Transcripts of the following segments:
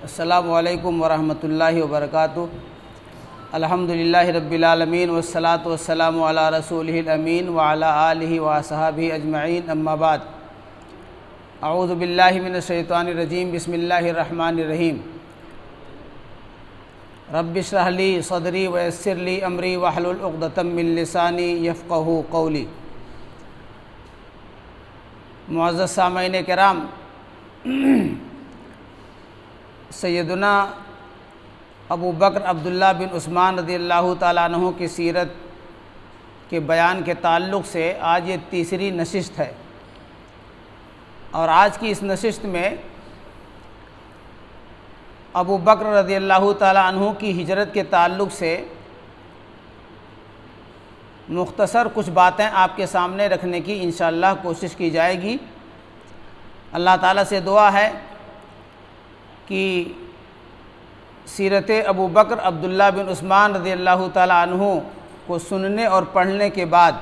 السلام علیکم ورحمۃ اللہ وبرکاتہ۔ الحمدللہ رب العالمین والصلاة والسلام علی رسولہ الامین وعلی آلہ واصحابہ اجمعین، اما بعد۔ اعوذ باللہ من الشیطان الرجیم، بسم اللہ الرحمن الرحیم۔ رب اشرح لی صدری ویسر لی امری واحلل عقدۃ من لسانی یفقہوا قولی۔ معزز سامعین کرام، سیدنا ابو بکر عبداللہ بن عثمان رضی اللہ تعالیٰ عنہ کی سیرت کے بیان کے تعلق سے آج یہ تیسری نشست ہے، اور آج کی اس نشست میں ابو بکر رضی اللہ تعالیٰ عنہ کی ہجرت کے تعلق سے مختصر کچھ باتیں آپ کے سامنے رکھنے کی انشاءاللہ کوشش کی جائے گی۔ اللہ تعالیٰ سے دعا ہے کہ سیرت ابو بکر عبداللہ بن عثمان رضی اللہ تعالیٰ عنہ کو سننے اور پڑھنے کے بعد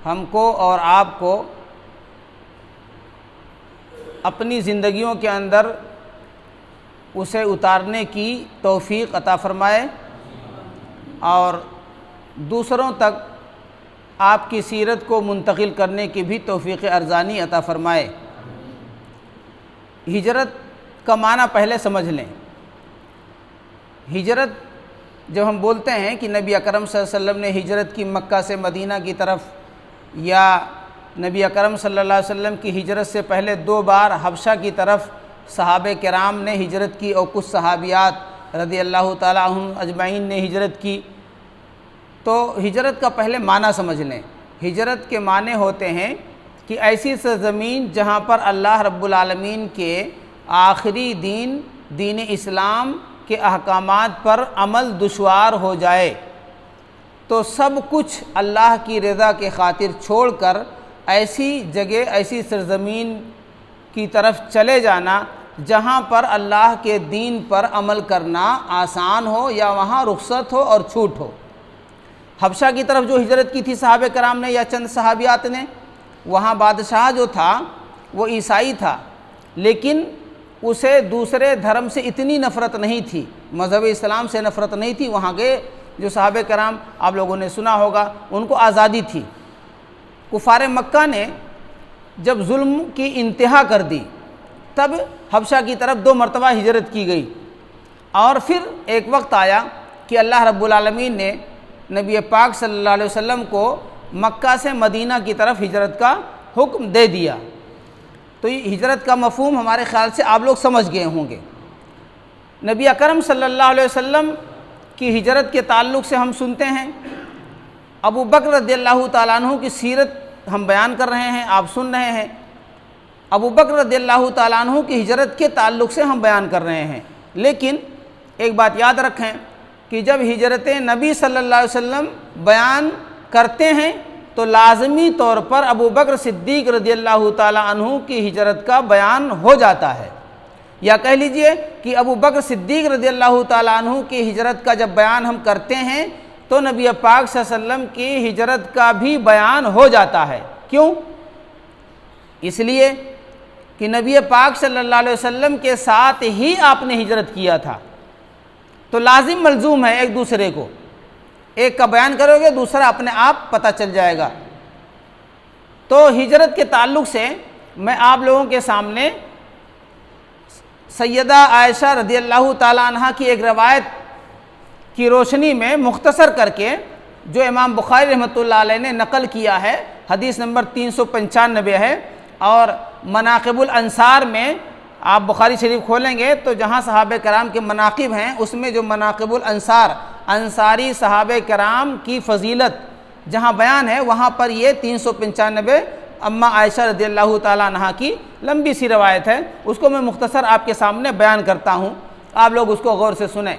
ہم کو اور آپ کو اپنی زندگیوں کے اندر اسے اتارنے کی توفیق عطا فرمائے، اور دوسروں تک آپ کی سیرت کو منتقل کرنے کی بھی توفیق ارزانی عطا فرمائے۔ ہجرت کا معنی پہلے سمجھ لیں۔ ہجرت جب ہم بولتے ہیں کہ نبی اکرم صلی اللہ علیہ وسلم نے ہجرت کی مکہ سے مدینہ کی طرف، یا نبی اکرم صلی اللہ علیہ وسلم کی ہجرت سے پہلے 2 بار حبشہ کی طرف صحابہ کرام نے ہجرت کی، اور کچھ صحابیات رضی اللہ تعالیٰ عنہم اجمعین نے ہجرت کی، تو ہجرت کا پہلے معنی سمجھ لیں۔ ہجرت کے معنی ہوتے ہیں کہ ایسی سرزمین جہاں پر اللہ رب العالمین کے آخری دین اسلام کے احکامات پر عمل دشوار ہو جائے، تو سب کچھ اللہ کی رضا کے خاطر چھوڑ کر ایسی جگہ، ایسی سرزمین کی طرف چلے جانا جہاں پر اللہ کے دین پر عمل کرنا آسان ہو، یا وہاں رخصت ہو اور چھوٹ ہو۔ حبشہ کی طرف جو ہجرت کی تھی صحابہ کرام نے یا چند صحابیات نے، وہاں بادشاہ جو تھا وہ عیسائی تھا، لیکن اسے دوسرے دھرم سے اتنی نفرت نہیں تھی، مذہب اسلام سے نفرت نہیں تھی۔ وہاں کے جو صحابہ کرام، آپ لوگوں نے سنا ہوگا، ان کو آزادی تھی۔ کفار مکہ نے جب ظلم کی انتہا کر دی، تب حبشہ کی طرف 2 مرتبہ ہجرت کی گئی، اور پھر ایک وقت آیا کہ اللہ رب العالمین نے نبی پاک صلی اللہ علیہ وسلم کو مکہ سے مدینہ کی طرف ہجرت کا حکم دے دیا۔ تو یہ ہجرت کا مفہوم ہمارے خیال سے آپ لوگ سمجھ گئے ہوں گے۔ نبی اکرم صلی اللہ علیہ وسلم کی ہجرت کے تعلق سے ہم سنتے ہیں، ابو بکر رضی اللہ تعالیٰ عنہ کی سیرت ہم بیان کر رہے ہیں، آپ سن رہے ہیں۔ ابو بکر رضی اللہ تعالیٰ عنہ کی ہجرت کے تعلق سے ہم بیان کر رہے ہیں، لیکن ایک بات یاد رکھیں کہ جب ہجرت نبی صلی اللہ علیہ وسلم بیان کرتے ہیں تو لازمی طور پر ابو بکر صدیق رضی اللہ تعالیٰ عنہ کی ہجرت کا بیان ہو جاتا ہے، یا کہہ لیجئے کہ ابو بکر صدیق رضی اللہ تعالیٰ عنہ کی ہجرت کا جب بیان ہم کرتے ہیں تو نبی پاک صلی اللہ علیہ وسلم کی ہجرت کا بھی بیان ہو جاتا ہے۔ کیوں؟ اس لیے کہ نبی پاک صلی اللہ علیہ وسلم کے ساتھ ہی آپ نے ہجرت کیا تھا، تو لازم ملزوم ہے ایک دوسرے کو، ایک کا بیان کرو گے دوسرا اپنے آپ پتہ چل جائے گا۔ تو ہجرت کے تعلق سے میں آپ لوگوں کے سامنے سیدہ عائشہ رضی اللہ تعالیٰ عنہ کی ایک روایت کی روشنی میں مختصر کر کے، جو امام بخاری رحمۃ اللہ علیہ نے نقل کیا ہے، حدیث نمبر 395 ہے، اور مناقب الانصار میں آپ بخاری شریف کھولیں گے تو جہاں صحابہ کرام کے مناقب ہیں، اس میں جو مناقب الانصار، انصاری صحابہ کرام کی فضیلت جہاں بیان ہے، وہاں پر یہ 395 اما عائشہ رضی اللہ تعالیٰ عنہ کی لمبی سی روایت ہے، اس کو میں مختصر آپ کے سامنے بیان کرتا ہوں، آپ لوگ اس کو غور سے سنیں۔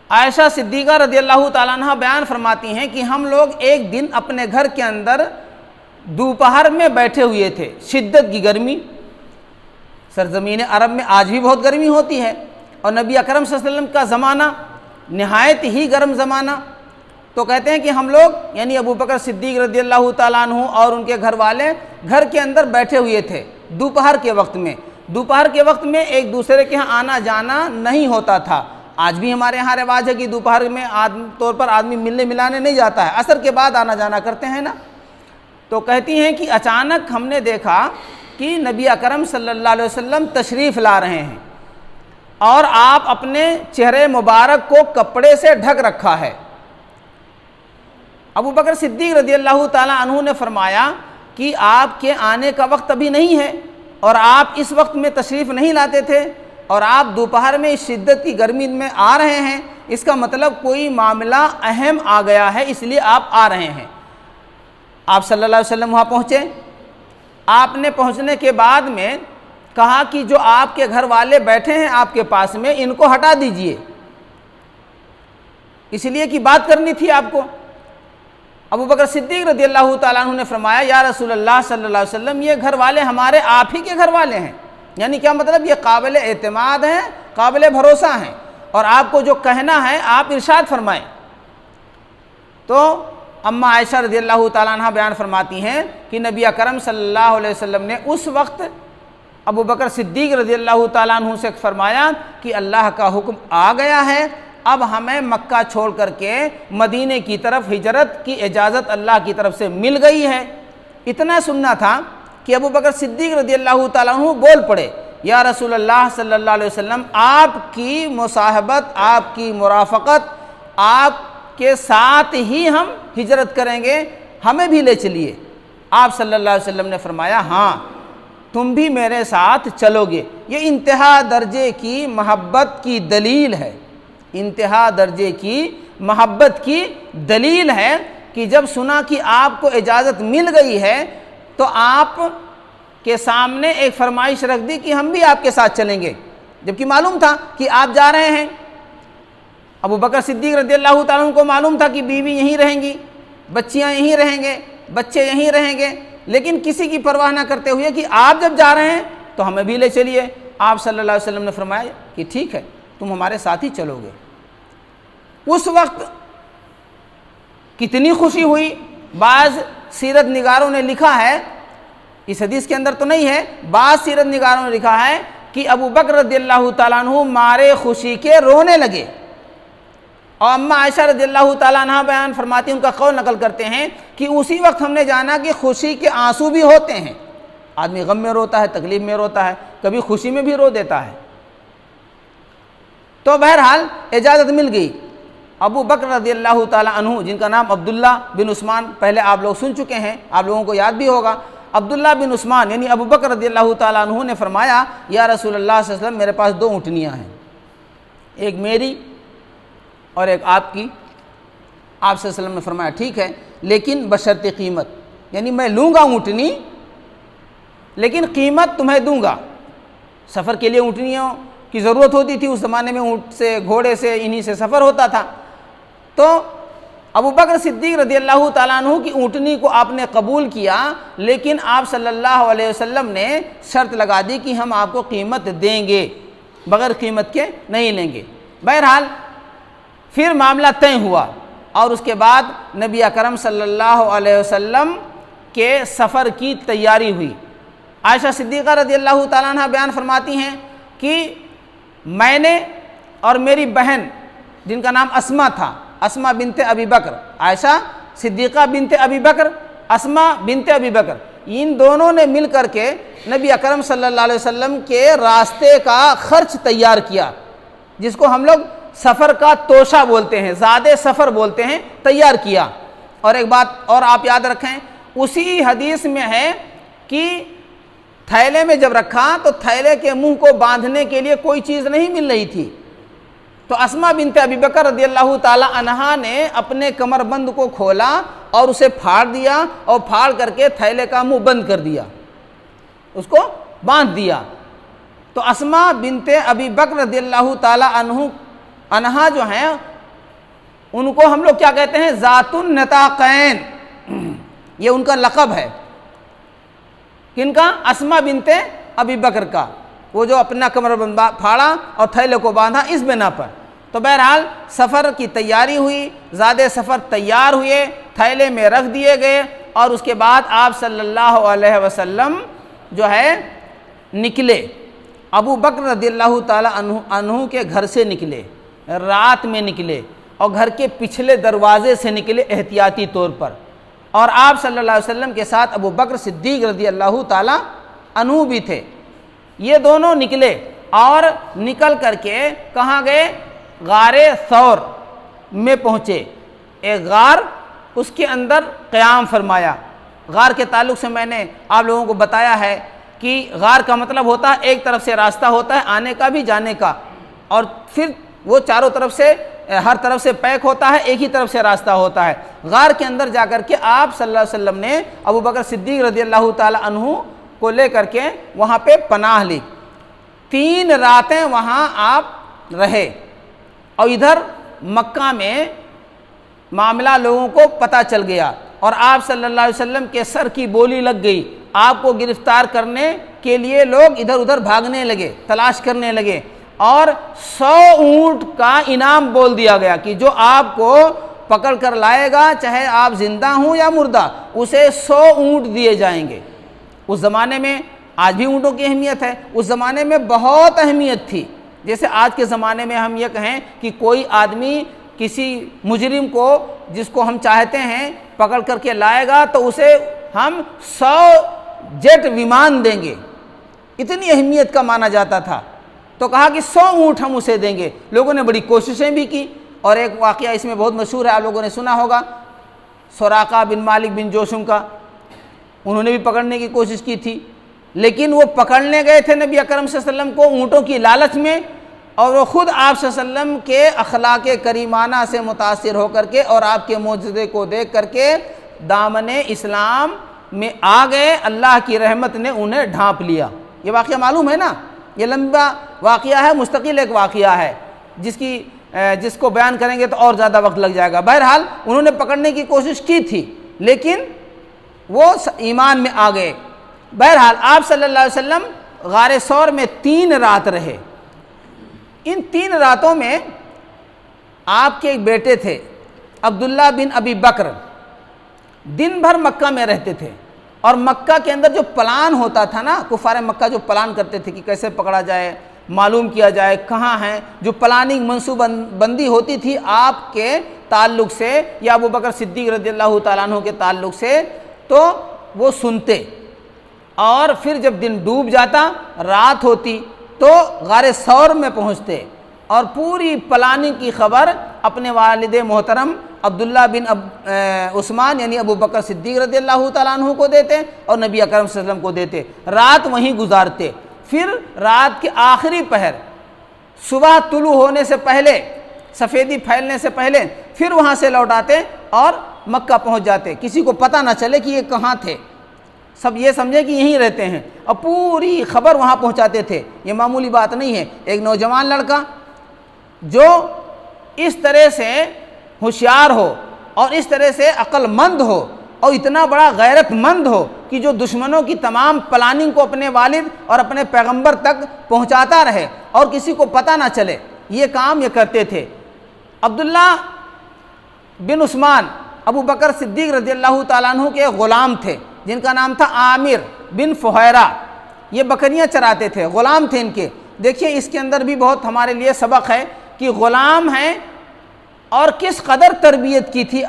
عائشہ صدیقہ رضی اللہ تعالیٰ عنہ بیان فرماتی ہیں کہ ہم لوگ ایک دن اپنے گھر کے اندر دوپہر میں بیٹھے ہوئے تھے، شدت کی گرمی، سرزمین عرب میں آج بھی بہت گرمی ہوتی ہے، اور نبی اکرم صلی اللہ علیہ وسلم کا زمانہ نہایت ہی گرم زمانہ، تو کہتے ہیں کہ ہم لوگ یعنی ابو بکر صدیق رضی اللہ تعالیٰ عنہ اور ان کے گھر والے گھر کے اندر بیٹھے ہوئے تھے دوپہر کے وقت میں، دوپہر کے وقت میں ایک دوسرے کے ہاں آنا جانا نہیں ہوتا تھا۔ آج بھی ہمارے ہاں رواج ہے کہ دوپہر میں عام طور پر آدمی ملنے ملانے نہیں جاتا ہے، عصر کے بعد آنا جانا کرتے ہیں نا۔ تو کہتی ہیں کہ اچانک ہم نے دیکھا کہ نبی اکرم صلی اللہ علیہ وسلم تشریف لا رہے ہیں اور آپ اپنے چہرے مبارک کو کپڑے سے ڈھک رکھا ہے۔ ابو بکر صدیق رضی اللہ تعالیٰ عنہ نے فرمایا کہ آپ کے آنے کا وقت ابھی نہیں ہے اور آپ اس وقت میں تشریف نہیں لاتے تھے اور آپ دوپہر میں اس شدت کی گرمی میں آ رہے ہیں، اس کا مطلب کوئی معاملہ اہم آ گیا ہے، اس لیے آپ آ رہے ہیں۔ آپ صلی اللہ علیہ وسلم وہاں پہنچے۔ آپ نے پہنچنے کے بعد میں کہا کہ جو آپ کے گھر والے بیٹھے ہیں آپ کے پاس میں، ان کو ہٹا دیجئے، اس لیے کہ بات کرنی تھی آپ کو۔ ابو بکر صدیق رضی اللہ تعالیٰ عنہ نے فرمایا یا رسول اللہ صلی اللہ علیہ وسلم، یہ گھر والے ہمارے آپ ہی کے گھر والے ہیں، یعنی کیا مطلب، یہ قابل اعتماد ہیں، قابل بھروسہ ہیں، اور آپ کو جو کہنا ہے آپ ارشاد فرمائیں۔ تو اماں عائشہ رضی اللہ تعالیٰ عنہ بیان فرماتی ہیں کہ نبی اکرم صلی اللہ علیہ وسلم نے اس وقت ابو بکر صدیق رضی اللہ تعالیٰ عنہ سے فرمایا کہ اللہ کا حکم آ گیا ہے، اب ہمیں مکہ چھوڑ کر کے مدینے کی طرف ہجرت کی اجازت اللہ کی طرف سے مل گئی ہے۔ اتنا سننا تھا کہ ابو بکر صدیق رضی اللہ تعالیٰ عنہ بول پڑے یا رسول اللہ صلی اللہ علیہ وسلم، آپ کی مصاحبت، آپ کی مرافقت، آپ کے ساتھ ہی ہم ہجرت کریں گے، ہمیں بھی لے چلیے۔ آپ صلی اللہ علیہ وسلم نے فرمایا ہاں تم بھی میرے ساتھ چلو گے۔ یہ انتہا درجے کی محبت کی دلیل ہے، انتہا درجے کی محبت کی دلیل ہے کہ جب سنا کہ آپ کو اجازت مل گئی ہے تو آپ کے سامنے ایک فرمائش رکھ دی کہ ہم بھی آپ کے ساتھ چلیں گے، جبکہ معلوم تھا کہ آپ جا رہے ہیں۔ ابو بکر صدیق رضی اللہ تعالیٰ عنہ کو معلوم تھا کہ بیوی یہیں رہیں گی، بچیاں یہیں رہیں گے، بچے یہیں رہیں گے، لیکن کسی کی پرواہ نہ کرتے ہوئے کہ آپ جب جا رہے ہیں تو ہمیں بھی لے چلیے۔ آپ صلی اللہ علیہ وسلم نے فرمایا کہ ٹھیک ہے، تم ہمارے ساتھ ہی چلو گے۔ اس وقت کتنی خوشی ہوئی، بعض سیرت نگاروں نے لکھا ہے، اس حدیث کے اندر تو نہیں ہے، بعض سیرت نگاروں نے لکھا ہے کہ ابو بکر رضی اللہ تعالیٰ عنہ مارے خوشی کے رونے لگے، اور اماں عائشہ رضی اللہ تعالیٰ عنہ بیان فرماتی ہیں، ان کا قول نقل کرتے ہیں کہ اسی وقت ہم نے جانا کہ خوشی کے آنسو بھی ہوتے ہیں، آدمی غم میں روتا ہے، تکلیف میں روتا ہے، کبھی خوشی میں بھی رو دیتا ہے۔ تو بہرحال اجازت مل گئی۔ ابو بکر رضی اللہ تعالیٰ عنہ، جن کا نام عبداللہ بن عثمان پہلے آپ لوگ سن چکے ہیں، آپ لوگوں کو یاد بھی ہوگا، عبداللہ بن عثمان یعنی ابو بکر رضی اللہ تعالیٰ عنہ نے فرمایا یا رسول اللہ صلی اللہ علیہ وسلم، میرے پاس 2 اونٹنیاں ہیں، ایک میری اور ایک آپ کی۔ آپ صلی اللہ علیہ وسلم نے فرمایا ٹھیک ہے، لیکن بشرط قیمت، یعنی میں لوں گا اونٹنی لیکن قیمت تمہیں دوں گا۔ سفر کے لیے اونٹنیوں کی ضرورت ہوتی تھی، اس زمانے میں اونٹ سے، گھوڑے سے، انہی سے سفر ہوتا تھا۔ تو ابو بکر صدیق رضی اللہ تعالیٰ عنہ کی اونٹنی کو آپ نے قبول کیا، لیکن آپ صلی اللہ علیہ وسلم نے شرط لگا دی کہ ہم آپ کو قیمت دیں گے، بغیر قیمت کے نہیں لیں گے۔ بہرحال پھر معاملہ طے ہوا، اور اس کے بعد نبی اکرم صلی اللہ علیہ وسلم کے سفر کی تیاری ہوئی۔ عائشہ صدیقہ رضی اللہ تعالیٰ عنہ بیان فرماتی ہیں کہ میں نے اور میری بہن، جن کا نام اسما تھا، اسما بنت ابی بکر، عائشہ صدیقہ بنت ابی بکر، اسما بنت ابی بکر، ان دونوں نے مل کر کے نبی اکرم صلی اللہ علیہ وسلم کے راستے کا خرچ تیار کیا، جس کو ہم لوگ سفر کا توشہ بولتے ہیں، زاد سفر بولتے ہیں، تیار کیا۔ اور ایک بات اور آپ یاد رکھیں، اسی حدیث میں ہے کہ تھیلے میں جب رکھا تو تھیلے کے منہ کو باندھنے کے لیے کوئی چیز نہیں مل رہی تھی، تو اسما بنت ابی بکر رضی اللہ تعالی عنہا نے اپنے کمر بند کو کھولا اور اسے پھاڑ دیا، اور پھاڑ کر کے تھیلے کا منہ بند کر دیا، اس کو باندھ دیا۔ تو اسما بنت ابی بکر رضی اللہ تعالی عنہا جو ہیں، ان کو ہم لوگ کیا کہتے ہیں، ذات النطاقین، یہ ان کا لقب ہے۔ کن کا؟ اسما بنت ابی بکر کا، وہ جو اپنا کمر بند پھاڑا اور تھیلے کو باندھا اس بنا پر۔ تو بہرحال سفر کی تیاری ہوئی، زاد سفر تیار ہوئے، تھیلے میں رکھ دیے گئے، اور اس کے بعد آپ صلی اللہ علیہ وسلم جو ہے نکلے۔ ابو بکر رضی اللہ تعالیٰ عنہ کے گھر سے نکلے، رات میں نکلے اور گھر کے پچھلے دروازے سے نکلے احتیاطی طور پر، اور آپ صلی اللہ علیہ وسلم کے ساتھ ابو بکر صدیق رضی اللہ تعالیٰ عنہ بھی تھے۔ یہ دونوں نکلے اور نکل کر کے کہاں گئے؟ غار ثور میں پہنچے، ایک غار، اس کے اندر قیام فرمایا۔ غار کے تعلق سے میں نے آپ لوگوں کو بتایا ہے کہ غار کا مطلب ہوتا ہے ایک طرف سے راستہ ہوتا ہے آنے کا بھی جانے کا، اور پھر وہ چاروں طرف سے ہر طرف سے پیک ہوتا ہے، ایک ہی طرف سے راستہ ہوتا ہے۔ غار کے اندر جا کر کے آپ صلی اللہ علیہ وسلم نے ابو بکر صدیق رضی اللہ تعالی عنہ کو لے کر کے وہاں پہ پناہ لی۔ 3 راتیں وہاں آپ رہے، اور ادھر مکہ میں معاملہ لوگوں کو پتہ چل گیا، اور آپ صلی اللہ علیہ وسلم کے سر کی بولی لگ گئی۔ آپ کو گرفتار کرنے کے لیے لوگ ادھر ادھر بھاگنے لگے، تلاش کرنے لگے، اور 100 اونٹ کا انعام بول دیا گیا کہ جو آپ کو پکڑ کر لائے گا، چاہے آپ زندہ ہوں یا مردہ، اسے 100 اونٹ دیے جائیں گے۔ اس زمانے میں، آج بھی اونٹوں کی اہمیت ہے، اس زمانے میں بہت اہمیت تھی۔ جیسے آج کے زمانے میں ہم یہ کہیں کہ کوئی آدمی کسی مجرم کو، جس کو ہم چاہتے ہیں، پکڑ کر کے لائے گا تو اسے ہم 100 جیٹ ومان دیں گے، اتنی اہمیت کا مانا جاتا تھا۔ تو کہا کہ 100 اونٹ ہم اسے دیں گے۔ لوگوں نے بڑی کوششیں بھی کی، اور ایک واقعہ اس میں بہت مشہور ہے، آپ لوگوں نے سنا ہوگا، سراقہ بن مالک بن جوشم کا۔ انہوں نے بھی پکڑنے کی کوشش کی تھی، لیکن وہ پکڑنے گئے تھے نبی اکرم صلی اللہ علیہ وسلم کو اونٹوں کی لالچ میں، اور وہ خود آپ صلی اللہ علیہ وسلم کے اخلاق کریمانہ سے متاثر ہو کر کے اور آپ کے معجزے کو دیکھ کر کے دامن اسلام میں آ گئے۔ اللہ کی رحمت نے انہیں ڈھانپ لیا۔ یہ واقعہ معلوم ہے نا، یہ لمبا واقعہ ہے، مستقل ایک واقعہ ہے، جس کو بیان کریں گے تو اور زیادہ وقت لگ جائے گا۔ بہرحال انہوں نے پکڑنے کی کوشش کی تھی، لیکن وہ ایمان میں آ گئے۔ بہرحال آپ صلی اللہ علیہ وسلم غار ثور میں 3 رات رہے۔ ان 3 راتوں میں آپ کے ایک بیٹے تھے عبداللہ بن ابی بکر، دن بھر مکہ میں رہتے تھے، اور مکہ کے اندر جو پلان ہوتا تھا نا، کفار مکہ جو پلان کرتے تھے کہ کیسے پکڑا جائے، معلوم کیا جائے کہاں ہیں، جو پلاننگ منصوبہ بندی ہوتی تھی آپ کے تعلق سے یا ابو بکر صدیق رضی اللہ تعالیٰ عنہ کے تعلق سے، تو وہ سنتے، اور پھر جب دن ڈوب جاتا، رات ہوتی، تو غار ثور میں پہنچتے اور پوری پلاننگ کی خبر اپنے والد محترم عبداللہ بن عثمان یعنی ابو بکر صدیق رضی اللہ تعالیٰ عنہ کو دیتے اور نبی اکرم صلی اللہ علیہ وسلم کو دیتے۔ رات وہیں گزارتے، پھر رات کے آخری پہر صبح طلوع ہونے سے پہلے، سفیدی پھیلنے سے پہلے پھر وہاں سے لوٹ آتے اور مکہ پہنچ جاتے، کسی کو پتہ نہ چلے کہ یہ کہاں تھے، سب یہ سمجھے کہ یہیں رہتے ہیں، اور پوری خبر وہاں پہنچاتے تھے۔ یہ معمولی بات نہیں ہے۔ ایک نوجوان لڑکا جو اس طرح سے ہوشیار ہو اور اس طرح سے عقل مند ہو اور اتنا بڑا غیرت مند ہو کہ جو دشمنوں کی تمام پلاننگ کو اپنے والد اور اپنے پیغمبر تک پہنچاتا رہے اور کسی کو پتہ نہ چلے، یہ کام یہ کرتے تھے۔ عبداللہ بن عثمان ابو بکر صدیق رضی اللہ تعالیٰ عنہ کے غلام تھے، جن کا نام تھا عامر بن فہیرہ۔ یہ بکریاں چراتے تھے، غلام تھے ان کے۔ دیکھیے اس کے اندر بھی بہت ہمارے لیے سبق ہے کہ غلام ہیں اور کس قدر تربیت کی تھی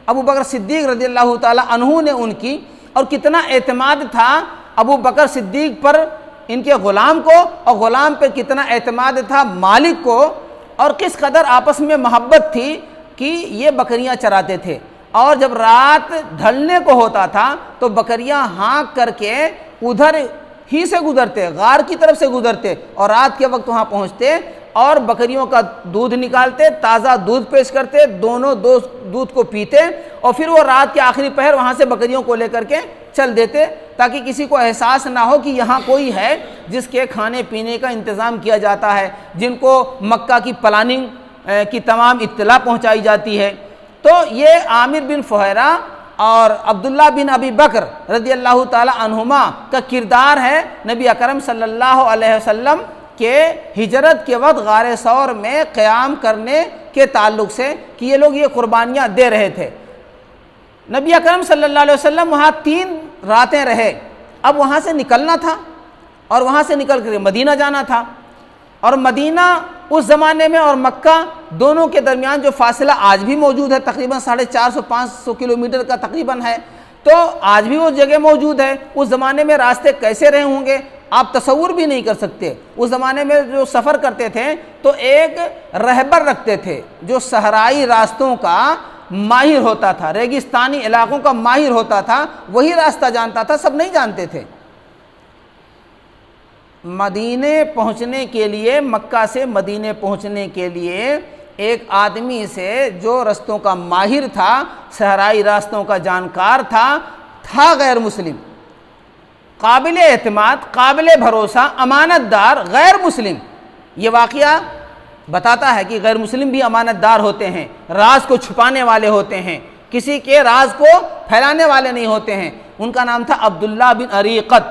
ابو بکر صدیق رضی اللہ تعالیٰ عنہ نے ان کی، اور کتنا اعتماد تھا ابو بکر صدیق پر ان کے غلام کو، اور غلام پہ کتنا اعتماد تھا مالک کو، اور کس قدر آپس میں محبت تھی کہ یہ بکریاں چراتے تھے۔ اور جب رات ڈھلنے کو ہوتا تھا تو بکریاں ہانک کر کے ادھر ہی سے گزرتے، غار کی طرف سے گزرتے، اور رات کے وقت وہاں پہنچتے اور بکریوں کا دودھ نکالتے، تازہ دودھ پیش کرتے، دونوں دودھ کو پیتے، اور پھر وہ رات کے آخری پہر وہاں سے بکریوں کو لے کر کے چل دیتے، تاکہ کسی کو احساس نہ ہو کہ یہاں کوئی ہے جس کے کھانے پینے کا انتظام کیا جاتا ہے، جن کو مکہ کی پلاننگ کی تمام اطلاع پہنچائی جاتی ہے۔ تو یہ عامر بن فہیرہ اور عبداللہ بن ابی بکر رضی اللہ تعالی عنہما کا کردار ہے نبی اکرم صلی اللہ علیہ وسلم کے ہجرت کے وقت غار ثور میں قیام کرنے کے تعلق سے، کہ یہ لوگ یہ قربانیاں دے رہے تھے۔ نبی اکرم صلی اللہ علیہ وسلم وہاں 3 راتیں رہے، اب وہاں سے نکلنا تھا، اور وہاں سے نکل کر مدینہ جانا تھا، اور مدینہ اس زمانے میں اور مکہ دونوں کے درمیان جو فاصلہ آج بھی موجود ہے تقریباً 450-500 کلومیٹر کا تقریباً ہے، تو آج بھی وہ جگہ موجود ہے۔ اس زمانے میں راستے کیسے رہے ہوں گے آپ تصور بھی نہیں کر سکتے۔ اس زمانے میں جو سفر کرتے تھے تو ایک رہبر رکھتے تھے جو صحرائی راستوں کا ماہر ہوتا تھا، ریگستانی علاقوں کا ماہر ہوتا تھا، وہی راستہ جانتا تھا، سب نہیں جانتے تھے۔ مدینے پہنچنے کے لیے، مکہ سے مدینے پہنچنے کے لیے ایک آدمی سے جو رستوں کا ماہر تھا، صحرائی راستوں کا جانکار تھا غیر مسلم، قابل اعتماد، قابل بھروسہ، امانت دار غیر مسلم۔ یہ واقعہ بتاتا ہے کہ غیر مسلم بھی امانت دار ہوتے ہیں، راز کو چھپانے والے ہوتے ہیں، کسی کے راز کو پھیلانے والے نہیں ہوتے ہیں۔ ان کا نام تھا عبداللہ بن اریقط۔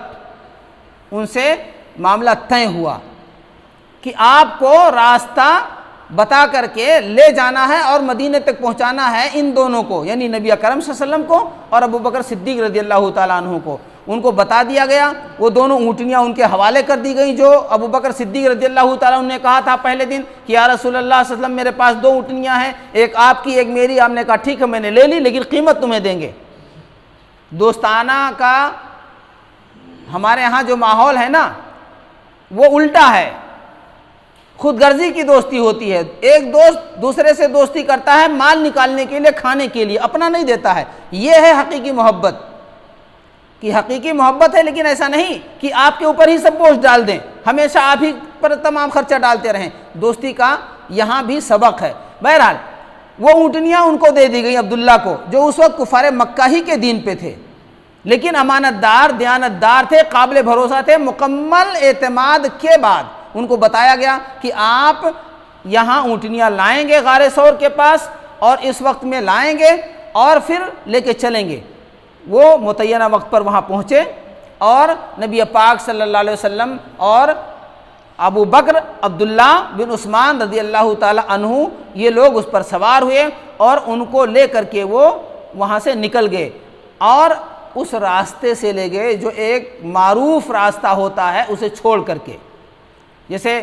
ان سے معاملہ طے ہوا کہ آپ کو راستہ بتا کر کے لے جانا ہے اور مدینے تک پہنچانا ہے ان دونوں کو، یعنی نبی اکرم صلی اللہ علیہ وسلم کو اور ابو بکر صدیق رضی اللہ تعالیٰ عنہ کو۔ ان کو بتا دیا گیا، وہ دونوں اونٹنیاں ان کے حوالے کر دی گئیں جو ابو بکر صدیق رضی اللہ تعالیٰ عنہ نے کہا تھا پہلے دن کہ یا رسول اللہ صلی اللہ علیہ وسلم میرے پاس 2 اونٹنیاں ہیں، ایک آپ کی ایک میری۔ آپ نے کہا ٹھیک ہے میں نے لے لی، لیکن قیمت تمہیں دیں گے۔ دوستانہ کا ہمارے ہاں جو ماحول ہے نا وہ الٹا ہے، خود غرضی کی دوستی ہوتی ہے۔ ایک دوست دوسرے سے دوستی کرتا ہے مال نکالنے کے لیے، کھانے کے لیے، اپنا نہیں دیتا ہے۔ یہ ہے حقیقی محبت، کہ حقیقی محبت ہے، لیکن ایسا نہیں کہ آپ کے اوپر ہی سب بوجھ ڈال دیں، ہمیشہ آپ ہی پر تمام خرچہ ڈالتے رہیں۔ دوستی کا یہاں بھی سبق ہے۔ بہرحال وہ اونٹنیاں ان کو دے دی گئی عبداللہ کو، جو اس وقت کفار مکہ ہی کے دین پہ تھے، لیکن امانت دار، دیانت دار تھے، قابل بھروسہ تھے۔ مکمل اعتماد کے بعد ان کو بتایا گیا کہ آپ یہاں اونٹنیاں لائیں گے غار ثور کے پاس، اور اس وقت میں لائیں گے اور پھر لے کے چلیں گے۔ وہ متعینہ وقت پر وہاں پہنچے، اور نبی پاک صلی اللہ علیہ وسلم اور ابو بکر، عبداللہ بن عثمان رضی اللہ تعالی عنہ، یہ لوگ اس پر سوار ہوئے اور ان کو لے کر کے وہ وہاں سے نکل گئے، اور اس راستے سے لے گئے جو ایک معروف راستہ ہوتا ہے اسے چھوڑ کر کے۔ جیسے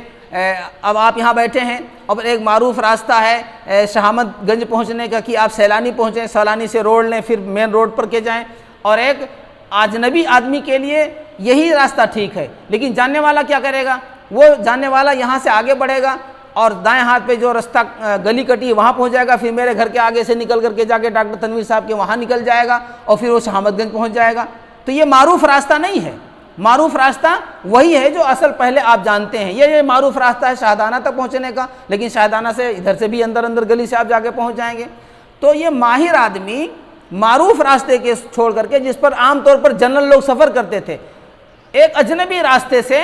اب آپ یہاں بیٹھے ہیں اور ایک معروف راستہ ہے شہامت گنج پہنچنے کا کہ آپ سیلانی پہنچیں، سیلانی سے روڈ لیں، پھر مین روڈ پر کے جائیں، اور ایک اجنبی آدمی کے لیے یہی راستہ ٹھیک ہے، لیکن جاننے والا کیا کرے گا؟ وہ جاننے والا یہاں سے آگے بڑھے گا اور دائیں ہاتھ پہ جو رستہ گلی کٹی ہے وہاں پہنچ جائے گا، پھر میرے گھر کے آگے سے نکل کر کے جا کے ڈاکٹر تنویر صاحب کے وہاں نکل جائے گا، اور پھر وہ شہامت گنج پہنچ جائے گا۔ تو یہ معروف راستہ نہیں ہے۔ معروف راستہ وہی ہے جو اصل پہلے آپ جانتے ہیں۔ یہ معروف راستہ ہے شاہدانہ تک پہنچنے کا، لیکن شاہدانہ سے ادھر سے بھی اندر گلی سے آپ جا کے پہنچ جائیں گے۔ تو یہ ماہر آدمی معروف راستے کے چھوڑ کر کے، جس پر عام طور پر جنرل لوگ سفر کرتے تھے، ایک اجنبی راستے سے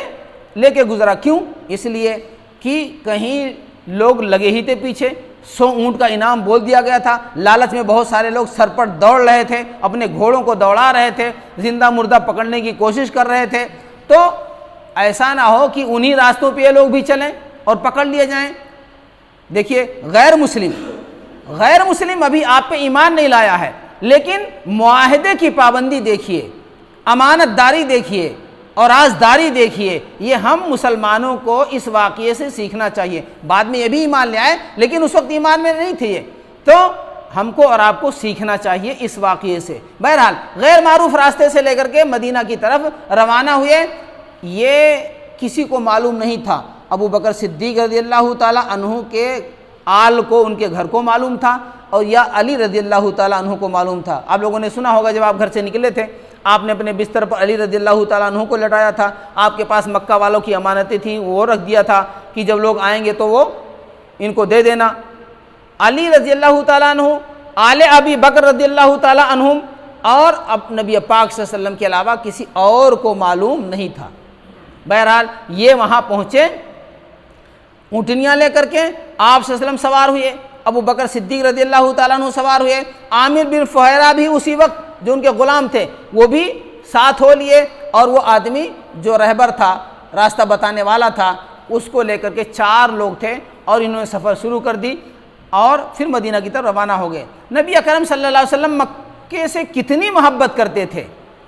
لے کے گزرا۔ کیوں؟ اس لیے کہ کہیں لوگ لگے ہی تھے پیچھے، 100 اونٹ کا انعام بول دیا گیا تھا، لالچ میں بہت سارے لوگ سر پر دوڑ رہے تھے، اپنے گھوڑوں کو دوڑا رہے تھے، زندہ مردہ پکڑنے کی کوشش کر رہے تھے۔ تو ایسا نہ ہو کہ انہی راستوں پہ یہ لوگ بھی چلیں اور پکڑ لیے جائیں۔ دیکھیے غیر مسلم ابھی آپ پہ ایمان نہیں لایا ہے، لیکن معاہدے کی پابندی دیکھیے، امانت داری دیکھیے اور رازداری دیکھیے۔ یہ ہم مسلمانوں کو اس واقعے سے سیکھنا چاہیے۔ بعد میں یہ بھی ایمان لے آئے، لیکن اس وقت ایمان میں نہیں تھے یہ، تو ہم کو اور آپ کو سیکھنا چاہیے اس واقعے سے۔ بہرحال غیر معروف راستے سے لے کر کے مدینہ کی طرف روانہ ہوئے۔ یہ کسی کو معلوم نہیں تھا۔ ابو بکر صدیق رضی اللہ تعالیٰ عنہ کے آل کو، ان کے گھر کو معلوم تھا، اور یا علی رضی اللہ تعالیٰ عنہ کو معلوم تھا۔ آپ لوگوں نے سنا ہوگا جب آپ گھر سے نکلے تھے، آپ نے اپنے بستر پر علی رضی اللہ تعالیٰ عنہ کو لٹایا تھا۔ آپ کے پاس مکہ والوں کی امانتیں تھیں، وہ رکھ دیا تھا کہ جب لوگ آئیں گے تو وہ ان کو دے دینا۔ علی رضی اللہ تعالیٰ عنہ، آل ابی بکر رضی اللہ تعالیٰ عنہم، اور اب نبی پاک صلی اللہ علیہ وسلم کے علاوہ کسی اور کو معلوم نہیں تھا۔ بہرحال یہ وہاں پہنچے، اونٹنیاں لے کر کے آپ صلی اللہ علیہ وسلم سوار ہوئے، ابو بکر صدیق رضی اللہ تعالیٰ عنہ سوار ہوئے، عامر بن فہیرہ بھی اسی وقت جو ان کے غلام تھے وہ بھی ساتھ ہو لیے، اور وہ آدمی جو رہبر تھا، راستہ بتانے والا تھا، اس کو لے کر کے 4 لوگ تھے، اور انہوں نے سفر شروع کر دی اور پھر مدینہ کی طرف روانہ ہو گئے۔ نبی اکرم صلی اللہ علیہ وسلم مکے سے کتنی محبت کرتے تھے،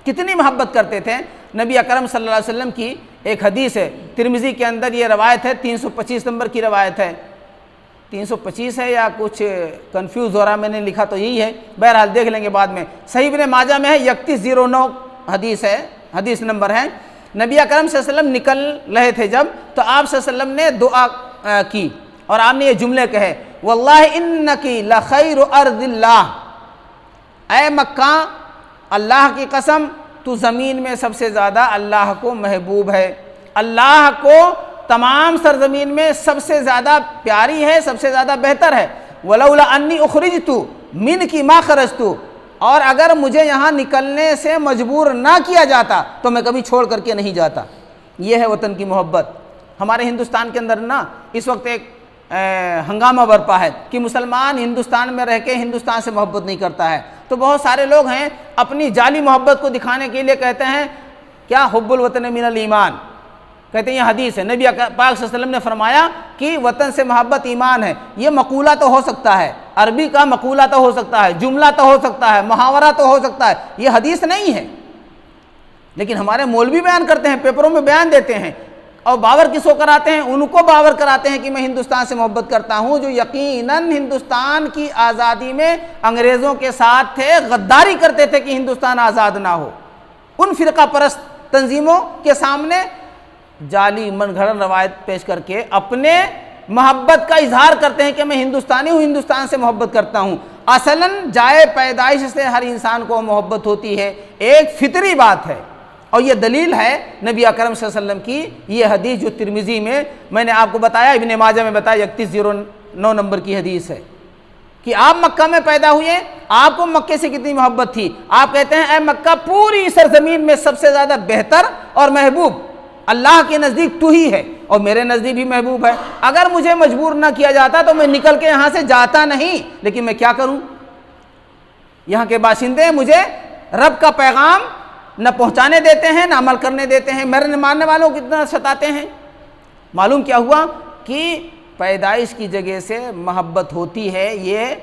کتنی محبت کرتے تھے۔ نبی اکرم صلی اللہ علیہ وسلم کی ایک حدیث ہے ترمذی کے اندر، یہ روایت ہے 325 نمبر کی روایت ہے، 325 ہے یا کچھ کنفیوز ہو رہا، میں نے لکھا تو یہی ہے، بہرحال دیکھ لیں گے بعد میں۔ صحیح ابن ماجہ میں ہے 3109 حدیث ہے، حدیث نمبر ہے۔ نبی اکرم صلی اللہ علیہ وسلم نکل رہے تھے جب، تو آپ صلی اللہ علیہ وسلم نے دعا کی اور آپ نے یہ جملے کہے، واللہ انکی لخیر ارض اللہ، اے مکہ اللہ کی قسم تو زمین میں سب سے زیادہ اللہ کو محبوب ہے، اللہ کو تمام سرزمین میں سب سے زیادہ پیاری ہے، سب سے زیادہ بہتر ہے۔ ولولا انی اخرجت منک ما خرجت، اور اگر مجھے یہاں نکلنے سے مجبور نہ کیا جاتا تو میں کبھی چھوڑ کر کے نہیں جاتا۔ یہ ہے وطن کی محبت۔ ہمارے ہندوستان کے اندر نا اس وقت ایک ہنگامہ برپا ہے کہ مسلمان ہندوستان میں رہ کے ہندوستان سے محبت نہیں کرتا ہے، تو بہت سارے لوگ ہیں اپنی جعلی محبت کو دکھانے کے لیے کہتے ہیں کیا حب الوطن من الایمان، کہتے ہیں یہ حدیث ہے، نبی پاک صلی اللہ علیہ وسلم نے فرمایا کہ وطن سے محبت ایمان ہے۔ یہ مقولہ تو ہو سکتا ہے، عربی کا مقولہ تو ہو سکتا ہے، جملہ تو ہو سکتا ہے، محاورہ تو ہو سکتا ہے، یہ حدیث نہیں ہے۔ لیکن ہمارے مولوی بیان کرتے ہیں، پیپروں میں بیان دیتے ہیں، اور باور کس کو کراتے ہیں؟ ان کو باور کراتے ہیں کہ میں ہندوستان سے محبت کرتا ہوں جو یقیناً ہندوستان کی آزادی میں انگریزوں کے ساتھ تھے، غداری کرتے تھے کہ ہندوستان آزاد نہ ہو۔ ان فرقہ پرست تنظیموں کے سامنے جعلی من گھڑن روایت پیش کر کے اپنے محبت کا اظہار کرتے ہیں کہ میں ہندوستانی ہوں، ہندوستان سے محبت کرتا ہوں۔ اصلاً جائے پیدائش سے ہر انسان کو محبت ہوتی ہے، ایک فطری بات ہے، اور یہ دلیل ہے نبی اکرم صلی اللہ علیہ وسلم کی یہ حدیث جو ترمذی میں نے آپ کو بتایا، ابن ماجہ میں بتایا 3109 نمبر کی حدیث ہے کہ آپ مکہ میں پیدا ہوئے، آپ کو مکے سے کتنی محبت تھی۔ آپ کہتے ہیں اے مکہ پوری سرزمین میں سب سے زیادہ بہتر اور محبوب اللہ کے نزدیک تو ہی ہے، اور میرے نزدیک بھی محبوب ہے۔ اگر مجھے مجبور نہ کیا جاتا تو میں نکل کے یہاں سے جاتا نہیں، لیکن میں کیا کروں؟ یہاں کے باشندے مجھے رب کا پیغام نہ پہنچانے دیتے ہیں نہ عمل کرنے دیتے ہیں، میرے ماننے والوں کو کتنا ستاتے ہیں۔ معلوم کیا ہوا کہ پیدائش کی جگہ سے محبت ہوتی ہے، یہ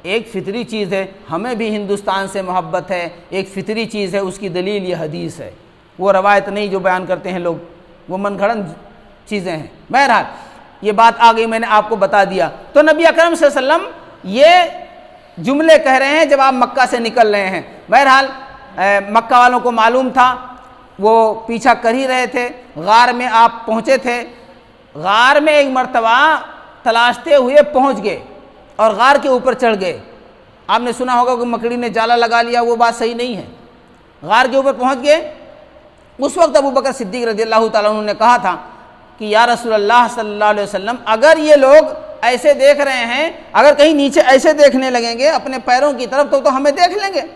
ایک فطری چیز ہے۔ ہمیں بھی ہندوستان سے محبت ہے، ایک فطری چیز ہے، اس کی دلیل یہ حدیث ہے، وہ روایت نہیں جو بیان کرتے ہیں لوگ، وہ من گھڑن چیزیں ہیں۔ بہرحال یہ بات آ گئی، میں نے آپ کو بتا دیا۔ تو نبی اکرم صلی اللہ علیہ وسلم یہ جملے کہہ رہے ہیں جب آپ مکہ سے نکل رہے ہیں۔ بہرحال مکہ والوں کو معلوم تھا، وہ پیچھا کر ہی رہے تھے۔ غار میں آپ پہنچے تھے، غار میں ایک مرتبہ تلاشتے ہوئے پہنچ گئے اور غار کے اوپر چڑھ گئے۔ آپ نے سنا ہوگا کہ مکڑی نے جالا لگا لیا، وہ بات صحیح نہیں ہے۔ غار کے اوپر پہنچ گئے، اس وقت ابو بکر صدیق رضی اللہ تعالیٰ عنہ نے کہا تھا کہ یا رسول اللہ صلی اللہ علیہ وسلم، اگر یہ لوگ ایسے دیکھ رہے ہیں، اگر کہیں نیچے ایسے دیکھنے لگیں گے اپنے پیروں کی طرف تو ہمیں دیکھ لیں گے۔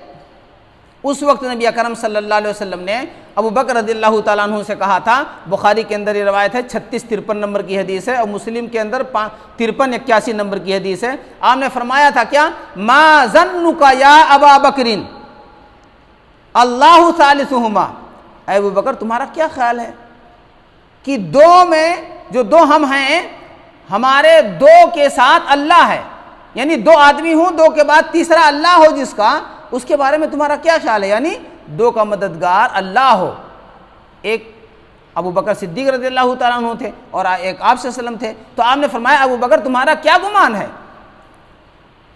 اس وقت نبی اکرم صلی اللہ علیہ وسلم نے ابو بکر رضی اللہ تعالیٰ عنہ سے کہا تھا، بخاری کے اندر یہ روایت ہے 3653 نمبر کی حدیث ہے، اور مسلم کے اندر 5381 نمبر کی حدیث ہے۔ آپ نے فرمایا تھا کیا؟ ما ظنک یا ابا بکر اللہ ثالثہما، اے ابو بکر تمہارا کیا خیال ہے کہ دو میں جو دو ہم ہیں، ہمارے دو کے ساتھ اللہ ہے، یعنی دو آدمی ہوں، دو کے بعد تیسرا اللہ ہو جس کا، اس کے بارے میں تمہارا کیا خیال ہے؟ یعنی دو کا مددگار اللہ ہو، ایک ابو بکر صدیق رضی اللہ تعالیٰ عنہ تھے اور ایک آپ صلی اللہ علیہ وسلم تھے۔ تو آپ نے فرمایا ابو بکر تمہارا کیا گمان ہے؟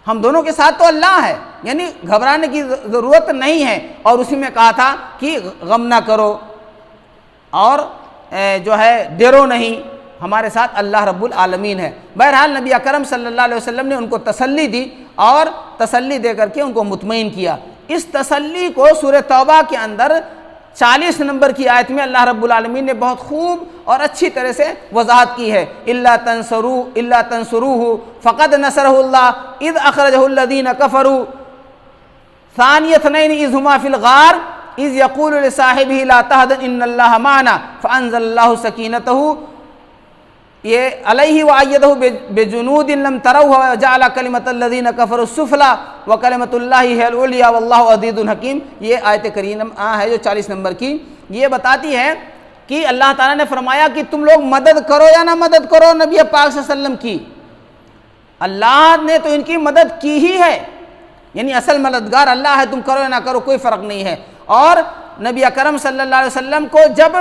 ہم دونوں کے ساتھ تو اللہ ہے، یعنی گھبرانے کی ضرورت نہیں ہے۔ اور اسی میں کہا تھا کہ غم نہ کرو اور جو ہے ڈرو نہیں، ہمارے ساتھ اللہ رب العالمین ہے۔ بہرحال نبی اکرم صلی اللہ علیہ وسلم نے ان کو تسلی دی اور تسلی دے کر کے ان کو مطمئن کیا۔ اس تسلی کو سورہ توبہ کے اندر 40 نمبر کی آیت میں اللہ رب العالمین نے بہت خوب اور اچھی طرح سے وضاحت کی ہے۔ الا تنصروه فقد نصره الله اذ اخرجه الذين كفروا ثاني اثنين اذ هما في الغار اذ يقول لصاحبه لا تحزن ان الله معنا فانزل الله سکینته یہ علیہ وعیدہ بجنود لم تروها وجعل کلمۃ الذین کفروا السفلی وکلمۃ اللہ ہی العلیٰ واللہ عزیز حکیم۔ یہ آیت کریمہ ہے جو 40 نمبر کی، یہ بتاتی ہے کہ اللہ تعالیٰ نے فرمایا کہ تم لوگ مدد کرو یا نہ مدد کرو نبی پاک صلی اللہ علیہ وسلم کی، اللہ نے تو ان کی مدد کی ہی ہے، یعنی اصل مددگار اللہ ہے، تم کرو یا نہ کرو کوئی فرق نہیں ہے۔ اور نبی اکرم صلی اللہ علیہ وسلم کو جب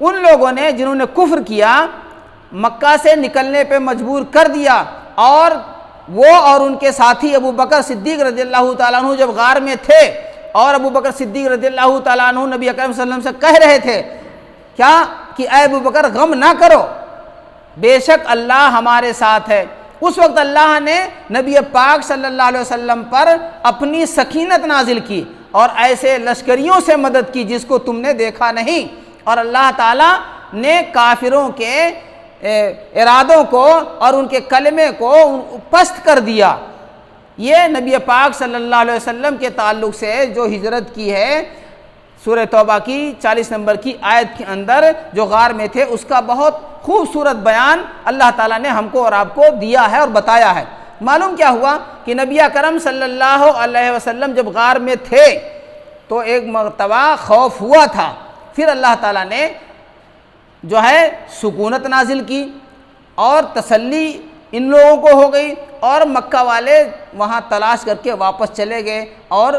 ان لوگوں نے جنہوں نے کفر کیا، مکہ سے نکلنے پہ مجبور کر دیا، اور وہ اور ان کے ساتھی ابو بکر صدیق رضی اللہ تعالیٰ عنہ جب غار میں تھے، اور ابو بکر صدیق رضی اللہ تعالیٰ عنہ نبی اکرم صلی اللہ علیہ وسلم سے کہہ رہے تھے کیا کہ اے ابو بکر غم نہ کرو، بے شک اللہ ہمارے ساتھ ہے، اس وقت اللہ نے نبی پاک صلی اللہ علیہ وسلم پر اپنی سکینت نازل کی اور ایسے لشکریوں سے مدد کی جس کو تم نے دیکھا نہیں، اور اللہ تعالیٰ نے کافروں کے ارادوں کو اور ان کے کلمے کو پست کر دیا۔ یہ نبی پاک صلی اللہ علیہ وسلم کے تعلق سے جو ہجرت کی ہے، سورہ توبہ کی 40 نمبر کی آیت کے اندر جو غار میں تھے، اس کا بہت خوبصورت بیان اللہ تعالیٰ نے ہم کو اور آپ کو دیا ہے اور بتایا ہے۔ معلوم کیا ہوا کہ نبی اکرم صلی اللہ علیہ وسلم جب غار میں تھے تو ایک مرتبہ خوف ہوا تھا، پھر اللہ تعالیٰ نے جو ہے سکونت نازل کی اور تسلی ان لوگوں کو ہو گئی، اور مکہ والے وہاں تلاش کر کے واپس چلے گئے اور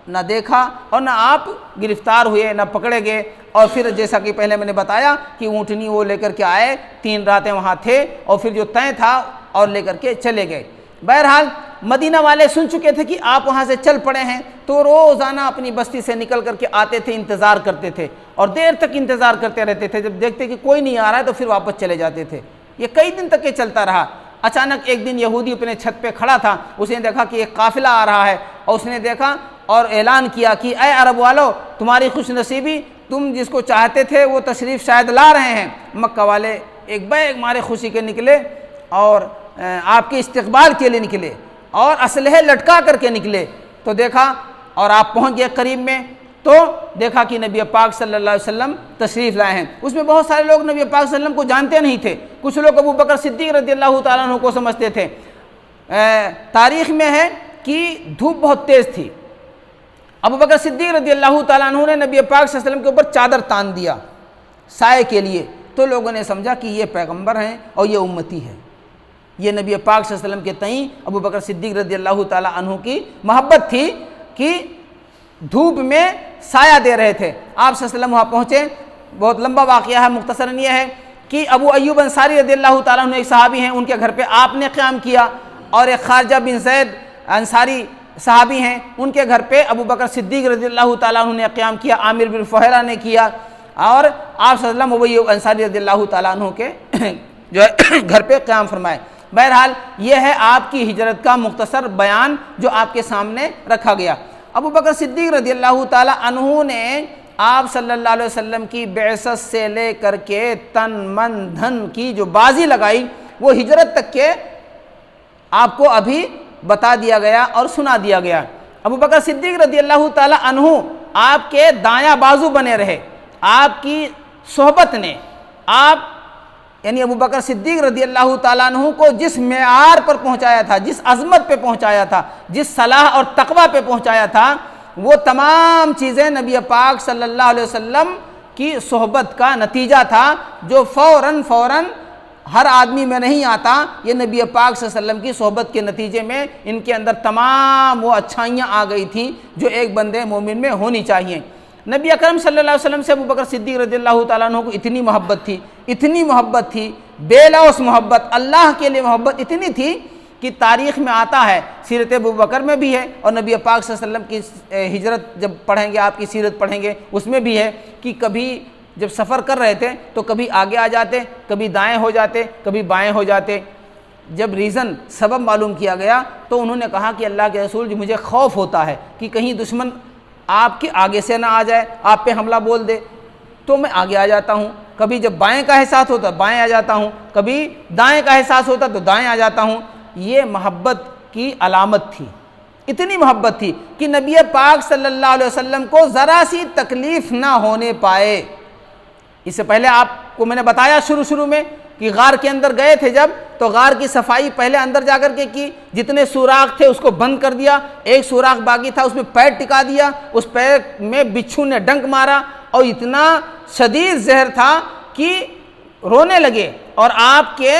نہ دیکھا اور نہ آپ گرفتار ہوئے، نہ پکڑے گئے، اور پھر جیسا کہ پہلے میں نے بتایا کہ اونٹنی وہ لے کر کے آئے، 3 راتیں وہاں تھے، اور پھر جو طے تھا اور لے کر کے چلے گئے۔ بہرحال مدینہ والے سن چکے تھے کہ آپ وہاں سے چل پڑے ہیں، تو روزانہ اپنی بستی سے نکل کر کے آتے تھے، انتظار کرتے تھے، اور دیر تک انتظار کرتے رہتے تھے۔ جب دیکھتے کہ کوئی نہیں آ رہا ہے تو پھر واپس چلے جاتے تھے۔ یہ کئی دن تک یہ چلتا رہا۔ اچانک ایک دن یہودی اپنے چھت پہ کھڑا تھا، اس نے دیکھا کہ ایک قافلہ آ رہا ہے، اور اس نے دیکھا اور اعلان کیا کہ اے عرب والو، تمہاری خوش نصیبی، تم جس کو چاہتے تھے وہ تشریف شاید لا رہے ہیں۔ مکہ والے ایک بیگ مارے خوشی کے نکلے اور آپ کے استقبال کے لیے نکلے، اور اسلحے لٹکا کر کے نکلے۔ تو دیکھا اور آپ پہنچ گئے قریب میں، تو دیکھا کہ نبی پاک صلی اللہ علیہ وسلم تشریف لائے ہیں۔ اس میں بہت سارے لوگ نبی پاک صلی اللہ علیہ وسلم کو جانتے نہیں تھے، کچھ لوگ ابو بکر صدیق رضی اللہ تعالیٰ عنہ کو سمجھتے تھے۔ تاریخ میں ہے کہ دھوپ بہت تیز تھی، ابو بکر صدیق رضی اللہ تعالیٰ عنہ نے نبی پاک صلی اللہ علیہ وسلم کے اوپر چادر تان دیا سائے کے لیے، تو لوگوں نے سمجھا کہ یہ پیغمبر ہیں اور یہ امتی ہے۔ یہ نبی پاک صلی اللہ علیہ وسلم کے تئیں ابو بکر صدیق رضی اللہ تعالیٰ عنہ کی محبت تھی کہ دھوپ میں سایہ دے رہے تھے۔ آپ صلی اللہ علیہ وسلم وہاں پہنچے، بہت لمبا واقعہ ہے، مختصراً یہ ہے کہ ابو ایوب انصاری رضی اللہ تعالیٰ عنہ ایک صحابی ہیں، ان کے گھر پہ آپ نے قیام کیا، اور ایک خارجہ بن زید انصاری صحابی ہیں، ان کے گھر پہ ابو بکر صدیق رضی اللہ تعالیٰ عنہ نے قیام کیا، عامر بن فہیرہ نے کیا، اور آپ صلی اللہ علیہ وسلم ابو ایوب انصاری رضی اللہ تعالیٰ عنہ کے جو ہے گھر پہ قیام فرمائے۔ بہرحال یہ ہے آپ کی ہجرت کا مختصر بیان جو آپ کے سامنے رکھا گیا۔ ابو بکر صدیق رضی اللہ تعالیٰ عنہ نے آپ صلی اللہ علیہ وسلم کی بعثت سے لے کر کے تن من دھن کی جو بازی لگائی، وہ ہجرت تک کے آپ کو ابھی بتا دیا گیا اور سنا دیا گیا۔ ابو بکر صدیق رضی اللہ تعالیٰ عنہ آپ کے دایاں بازو بنے رہے، آپ کی صحبت نے آپ یعنی ابو بکر صدیق رضی اللہ تعالیٰ عنہ کو جس معیار پر پہنچایا تھا، جس عظمت پہ پہنچایا تھا، جس صلاح اور تقوی پہ پہنچایا تھا، وہ تمام چیزیں نبی پاک صلی اللہ علیہ وسلم کی صحبت کا نتیجہ تھا، جو فوراً ہر آدمی میں نہیں آتا۔ یہ نبی پاک صلی اللہ علیہ وسلم کی صحبت کے نتیجے میں ان کے اندر تمام وہ اچھائیاں آ گئی تھیں جو ایک بندے مومن میں ہونی چاہیے۔ نبی اکرم صلی اللہ علیہ وسلم سے ابو بکر صدیق رضی اللہ تعالیٰ عنہ کو اتنی محبت تھی، بے لوث محبت، اللہ کے لیے محبت اتنی تھی کہ تاریخ میں آتا ہے، سیرت ابو بکر میں بھی ہے، اور نبی پاک صلی اللہ علیہ وسلم کی ہجرت جب پڑھیں گے، آپ کی سیرت پڑھیں گے، اس میں بھی ہے کہ کبھی جب سفر کر رہے تھے تو کبھی آگے آ جاتے، کبھی دائیں ہو جاتے، کبھی بائیں ہو جاتے۔ جب سبب معلوم کیا گیا تو انہوں نے کہا کہ اللہ کے رسول جی، مجھے خوف ہوتا ہے کہ کہیں دشمن آپ کے آگے سے نہ آ جائے، آپ پہ حملہ بول دے، تو میں آگے آ جاتا ہوں۔ کبھی جب بائیں کا احساس ہوتا بائیں آ جاتا ہوں، کبھی دائیں کا احساس ہوتا تو دائیں آ جاتا ہوں۔ یہ محبت کی علامت تھی، اتنی محبت تھی کہ نبی پاک صلی اللہ علیہ وسلم کو ذرا سی تکلیف نہ ہونے پائے۔ اس سے پہلے آپ کو میں نے بتایا شروع میں کہ غار کے اندر گئے تھے جب، تو غار کی صفائی پہلے اندر جا کر کے کی، جتنے سوراخ تھے اس کو بند کر دیا، ایک سوراخ باقی تھا اس میں پیر ٹکا دیا، اس پیر میں بچھو نے ڈنک مارا، اور اتنا شدید زہر تھا کہ رونے لگے، اور آپ کے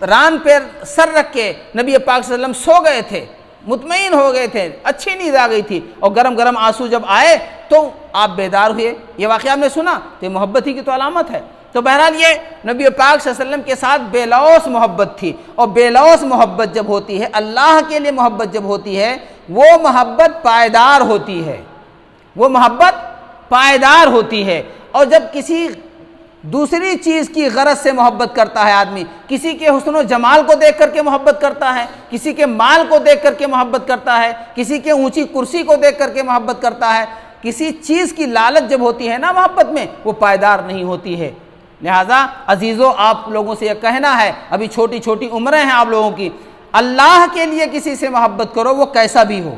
ران پہ سر رکھ کے نبی پاک صلی اللہ علیہ وسلم سو گئے تھے، مطمئن ہو گئے تھے، اچھی نیند آ گئی تھی، اور گرم گرم آنسو جب آئے تو آپ بیدار ہوئے، یہ واقعہ آپ نے سنا تو یہ محبت ہی کی تو علامت ہے۔ تو بہرحال یہ نبی پاک صلی اللہ علیہ وسلم کے ساتھ بے لوث محبت تھی، اور بے لوث محبت جب ہوتی ہے، اللہ کے لیے محبت جب ہوتی ہے، وہ محبت پائیدار ہوتی ہے، وہ محبت پائیدار ہوتی ہے۔ اور جب کسی دوسری چیز کی غرض سے محبت کرتا ہے آدمی، کسی کے حسن و جمال کو دیکھ کر کے محبت کرتا ہے، کسی کے مال کو دیکھ کر کے محبت کرتا ہے، کسی کے اونچی کرسی کو دیکھ کر کے محبت کرتا ہے، کسی چیز کی لالچ جب ہوتی ہے نا محبت میں، وہ پائیدار نہیں ہوتی ہے۔ لہٰذا عزیزو، آپ لوگوں سے یہ کہنا ہے، ابھی چھوٹی چھوٹی عمریں ہیں آپ لوگوں کی، اللہ کے لیے کسی سے محبت کرو، وہ کیسا بھی ہو،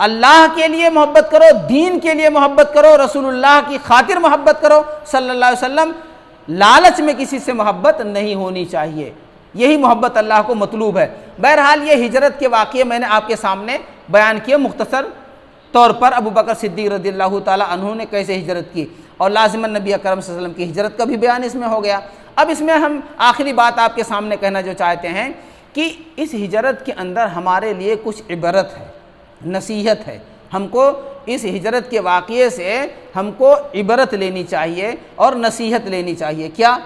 اللہ کے لیے محبت کرو، دین کے لیے محبت کرو، رسول اللہ کی خاطر محبت کرو صلی اللہ علیہ وسلم۔ لالچ میں کسی سے محبت نہیں ہونی چاہیے، یہی محبت اللہ کو مطلوب ہے۔ بہرحال یہ ہجرت کے واقعے میں نے آپ کے سامنے بیان کیے مختصر طور پر، ابو بکر صدیق رضی اللہ تعالیٰ عنہ نے کیسے ہجرت کی، اور لازماً نبی اکرم صلی اللہ علیہ وسلم کی ہجرت کا بھی بیان اس میں ہو گیا۔ اب اس میں ہم آخری بات آپ کے سامنے کہنا جو چاہتے ہیں کہ اس ہجرت کے اندر ہمارے لیے کچھ عبرت ہے، نصیحت ہے۔ ہم کو اس ہجرت کے واقعے سے ہم کو عبرت لینی چاہیے اور نصیحت لینی چاہیے۔ کیا؟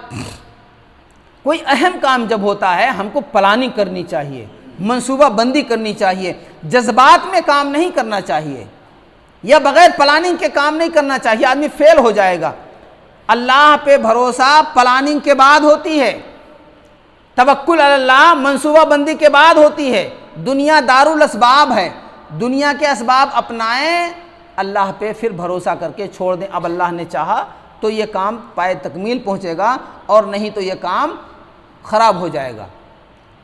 کوئی اہم کام جب ہوتا ہے ہم کو پلاننگ کرنی چاہیے، منصوبہ بندی کرنی چاہیے، جذبات میں کام نہیں کرنا چاہیے، یا بغیر پلاننگ کے کام نہیں کرنا چاہیے، آدمی فیل ہو جائے گا۔ اللہ پہ بھروسہ پلاننگ کے بعد ہوتی ہے، توکل علی اللہ منصوبہ بندی کے بعد ہوتی ہے۔ دنیا دارالاسباب ہے، دنیا کے اسباب اپنائیں، اللہ پہ پھر بھروسہ کر کے چھوڑ دیں۔ اب اللہ نے چاہا تو یہ کام پائے تکمیل پہنچے گا، اور نہیں تو یہ کام خراب ہو جائے گا۔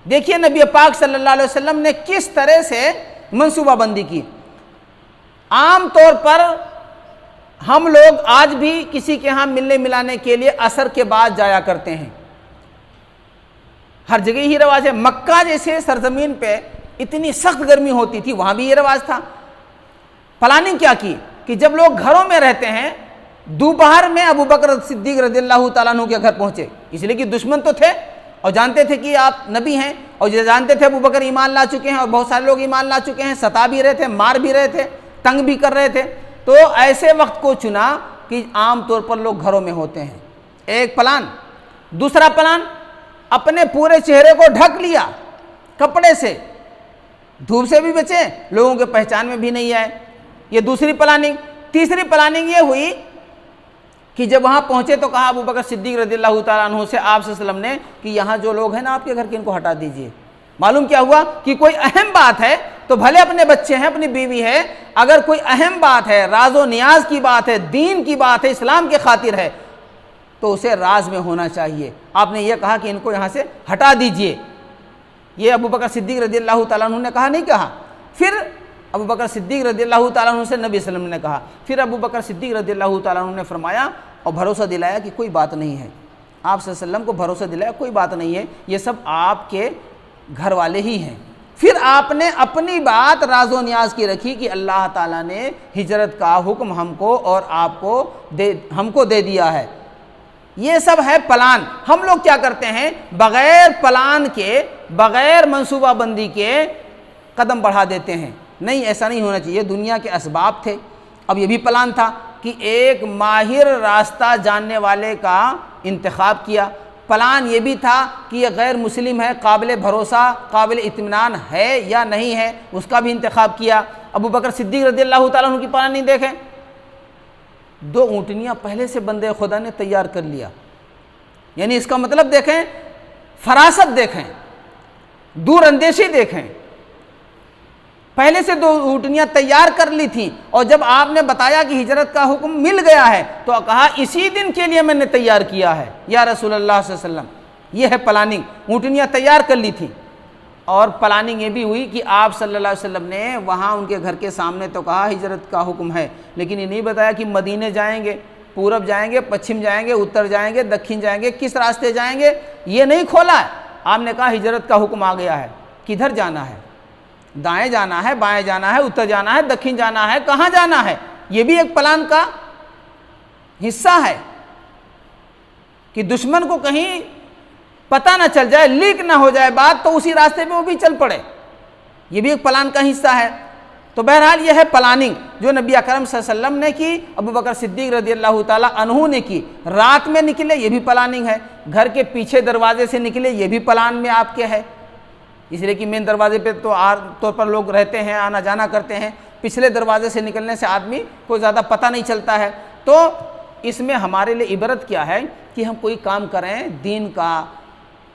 دیکھیے نبی پاک صلی اللہ علیہ وسلم نے کس طرح سے منصوبہ بندی کی۔ عام طور پر ہم لوگ آج بھی کسی کے ہاں ملنے ملانے کے لیے عصر کے بعد جایا کرتے ہیں، ہر جگہ ہی رواج ہے۔ مکہ جیسے سرزمین پہ اتنی سخت گرمی ہوتی تھی، وہاں بھی یہ رواج تھا۔ پلاننگ کیا کی کہ جب لوگ گھروں میں رہتے ہیں، دوپہر میں ابو بکر صدیق رضی اللہ تعالیٰ عنہ کے گھر پہنچے، اس لیے کہ دشمن تو تھے اور جانتے تھے کہ آپ نبی ہیں، اور یہ جانتے تھے ابو بکر ایمان لا چکے ہیں، اور بہت سارے لوگ ایمان لا چکے ہیں، ستا بھی رہے تھے، مار بھی رہے تھے، تنگ بھی کر رہے تھے۔ تو ایسے وقت کو چنا کہ عام طور پر لوگ گھروں میں ہوتے ہیں، ایک پلان۔ دوسرا پلان، اپنے پورے چہرے کو ڈھک لیا کپڑے سے، دھوپ سے بھی بچیں، لوگوں کے پہچان میں بھی نہیں آئے، یہ دوسری پلاننگ۔ تیسری پلاننگ یہ ہوئی کہ جب وہاں پہنچے تو کہا ابو بکر صدیق رضی اللہ تعالیٰ عنہ سے آپ صلی اللہ علیہ وسلم نے کہ یہاں جو لوگ ہیں نا آپ کے گھر کے، ان کو ہٹا دیجئے۔ معلوم کیا ہوا کہ کوئی اہم بات ہے تو بھلے اپنے بچے ہیں، اپنی بیوی ہے، اگر کوئی اہم بات ہے، راز و نیاز کی بات ہے، دین کی بات ہے، اسلام کے خاطر ہے، تو اسے راز میں ہونا چاہیے۔ آپ نے یہ کہا کہ ان کو یہاں سے ہٹا دیجئے، یہ ابو بکر صدیق رضی اللہ تعالیٰ عنہ نے کہا، نہیں کہا۔ پھر ابو بکر صدیق رضی اللہ تعالیٰ عنہ سے نبی صلی اللہ علیہ وسلم نے کہا، پھر ابو بکر صدیق رضی اللہ تعالیٰ عنہ نے فرمایا اور بھروسہ دلایا کہ کوئی بات نہیں ہے، آپ صلی اللہ علیہ وسلم کو بھروسہ دلایا کوئی بات نہیں ہے، یہ سب آپ کے گھر والے ہی ہیں۔ پھر آپ نے اپنی بات راز و نیاز کی رکھی کہ اللہ تعالیٰ نے ہجرت کا حکم ہم کو اور آپ کو ہم کو دے دیا ہے۔ یہ سب ہے پلان۔ ہم لوگ کیا کرتے ہیں، بغیر پلان کے، بغیر منصوبہ بندی کے قدم بڑھا دیتے ہیں۔ نہیں، ایسا نہیں ہونا چاہیے۔ دنیا کے اسباب تھے، اب یہ بھی پلان تھا کہ ایک ماہر راستہ جاننے والے کا انتخاب کیا۔ پلان یہ بھی تھا کہ یہ غیر مسلم ہے، قابل بھروسہ، قابل اطمینان ہے یا نہیں ہے، اس کا بھی انتخاب کیا۔ ابو بکر صدیق رضی اللہ تعالیٰ عنہ کی پلاننگ دیکھیں، 2 اونٹنیاں پہلے سے بندے خدا نے تیار کر لیا، یعنی اس کا مطلب دیکھیں، فراست دیکھیں، دور اندیشی دیکھیں۔ پہلے سے 2 اونٹنیاں تیار کر لی تھیں، اور جب آپ نے بتایا کہ ہجرت کا حکم مل گیا ہے تو کہا اسی دن کے لیے میں نے تیار کیا ہے یا رسول اللہ صلی اللہ علیہ وسلم۔ یہ ہے پلاننگ، اونٹنیاں تیار کر لی تھیں۔ اور پلاننگ یہ بھی ہوئی کہ آپ صلی اللہ علیہ وسلم نے وہاں ان کے گھر کے سامنے تو کہا ہجرت کا حکم ہے، لیکن یہ نہیں بتایا کہ مدینے جائیں گے، پورب جائیں گے، پچھم جائیں گے، اتر جائیں گے، دکھن جائیں گے، کس راستے جائیں گے، یہ نہیں کھولا ہے۔ آپ نے کہا ہجرت کا حکم آ گیا ہے، کدھر جانا ہے، دائیں جانا ہے، بائیں جانا ہے، اتر جانا ہے، دکھن جانا ہے، کہاں جانا ہے۔ یہ بھی ایک پلان کا حصہ ہے کہ دشمن کو کہیں پتہ نہ چل جائے، لیک نہ ہو جائے بات، تو اسی راستے پہ وہ بھی چل پڑے، یہ بھی ایک پلان کا حصہ ہے۔ تو بہرحال یہ ہے پلاننگ جو نبی اکرم صلی اللہ علیہ وسلم نے کی، ابو بکر صدیق رضی اللہ تعالیٰ عنہ نے کی۔ رات میں نکلے یہ بھی پلاننگ ہے، گھر کے پیچھے دروازے سے نکلے یہ بھی پلان میں آپ کے ہے، اس لیے کہ مین دروازے پہ تو عام طور پر لوگ رہتے ہیں، آنا جانا کرتے ہیں، پچھلے دروازے سے نکلنے سے آدمی کو زیادہ پتہ نہیں چلتا ہے۔ تو اس میں ہمارے لیے عبرت کیا ہے کہ ہم کوئی کام کریں دین کا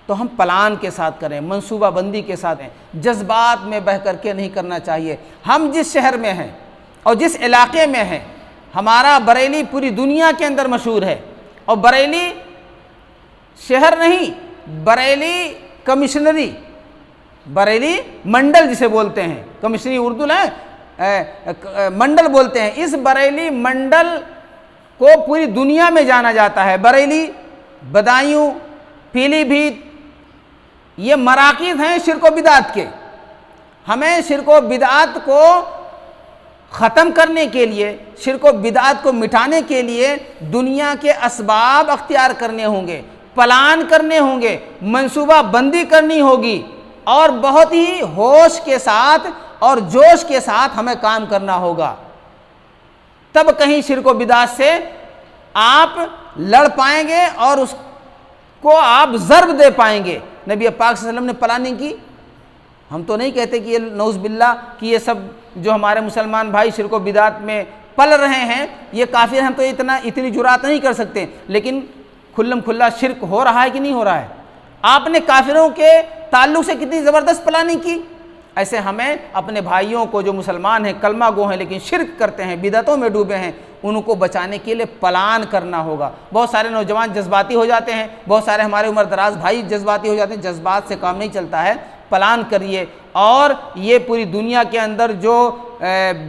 تو ہم پلان کے ساتھ کریں، منصوبہ بندی کے ساتھ ہیں، جذبات میں بہہ کر کے نہیں کرنا چاہیے۔ ہم جس شہر میں ہیں اور جس علاقے میں ہیں، ہمارا بریلی پوری دنیا کے اندر مشہور ہے، اور بریلی شہر نہیں، بریلی کمشنری، بریلی منڈل جسے بولتے ہیں، کمشنری اردو ہے منڈل بولتے ہیں، اس بریلی منڈل کو پوری دنیا میں جانا جاتا ہے۔ بریلی، بدایوں، پیلی بھیت، یہ مراکز ہیں شرک و بدعت کے۔ ہمیں شرک و بدعت کو ختم کرنے کے لیے، شرک و بدعت کو مٹانے کے لیے دنیا کے اسباب اختیار کرنے ہوں گے، پلان کرنے ہوں گے، منصوبہ بندی کرنی ہوگی، اور بہت ہی ہوش کے ساتھ اور جوش کے ساتھ ہمیں کام کرنا ہوگا، تب کہیں شرک و بدعت سے آپ لڑ پائیں گے اور اس کو آپ ضرب دے پائیں گے۔ نبی پاک صلی اللہ علیہ وسلم نے پلاننگ کی۔ ہم تو نہیں کہتے کہ یہ نعوذ باللہ کہ یہ سب جو ہمارے مسلمان بھائی شرک و بدعت میں پل رہے ہیں یہ کافر ہیں، ہم تو اتنی جرات نہیں کر سکتے، لیکن کھلم کھلا شرک ہو رہا ہے کہ نہیں ہو رہا ہے؟ آپ نے کافروں کے تعلق سے کتنی زبردست پلاننگ کی۔ ایسے ہمیں اپنے بھائیوں کو جو مسلمان ہیں، کلمہ گو ہیں لیکن شرک کرتے ہیں، بدعتوں میں ڈوبے ہیں، ان کو بچانے کے لیے پلان کرنا ہوگا۔ بہت سارے نوجوان جذباتی ہو جاتے ہیں، بہت سارے ہمارے عمر دراز بھائی جذباتی ہو جاتے ہیں، جذبات سے کام نہیں چلتا ہے، پلان کریے۔ اور یہ پوری دنیا کے اندر جو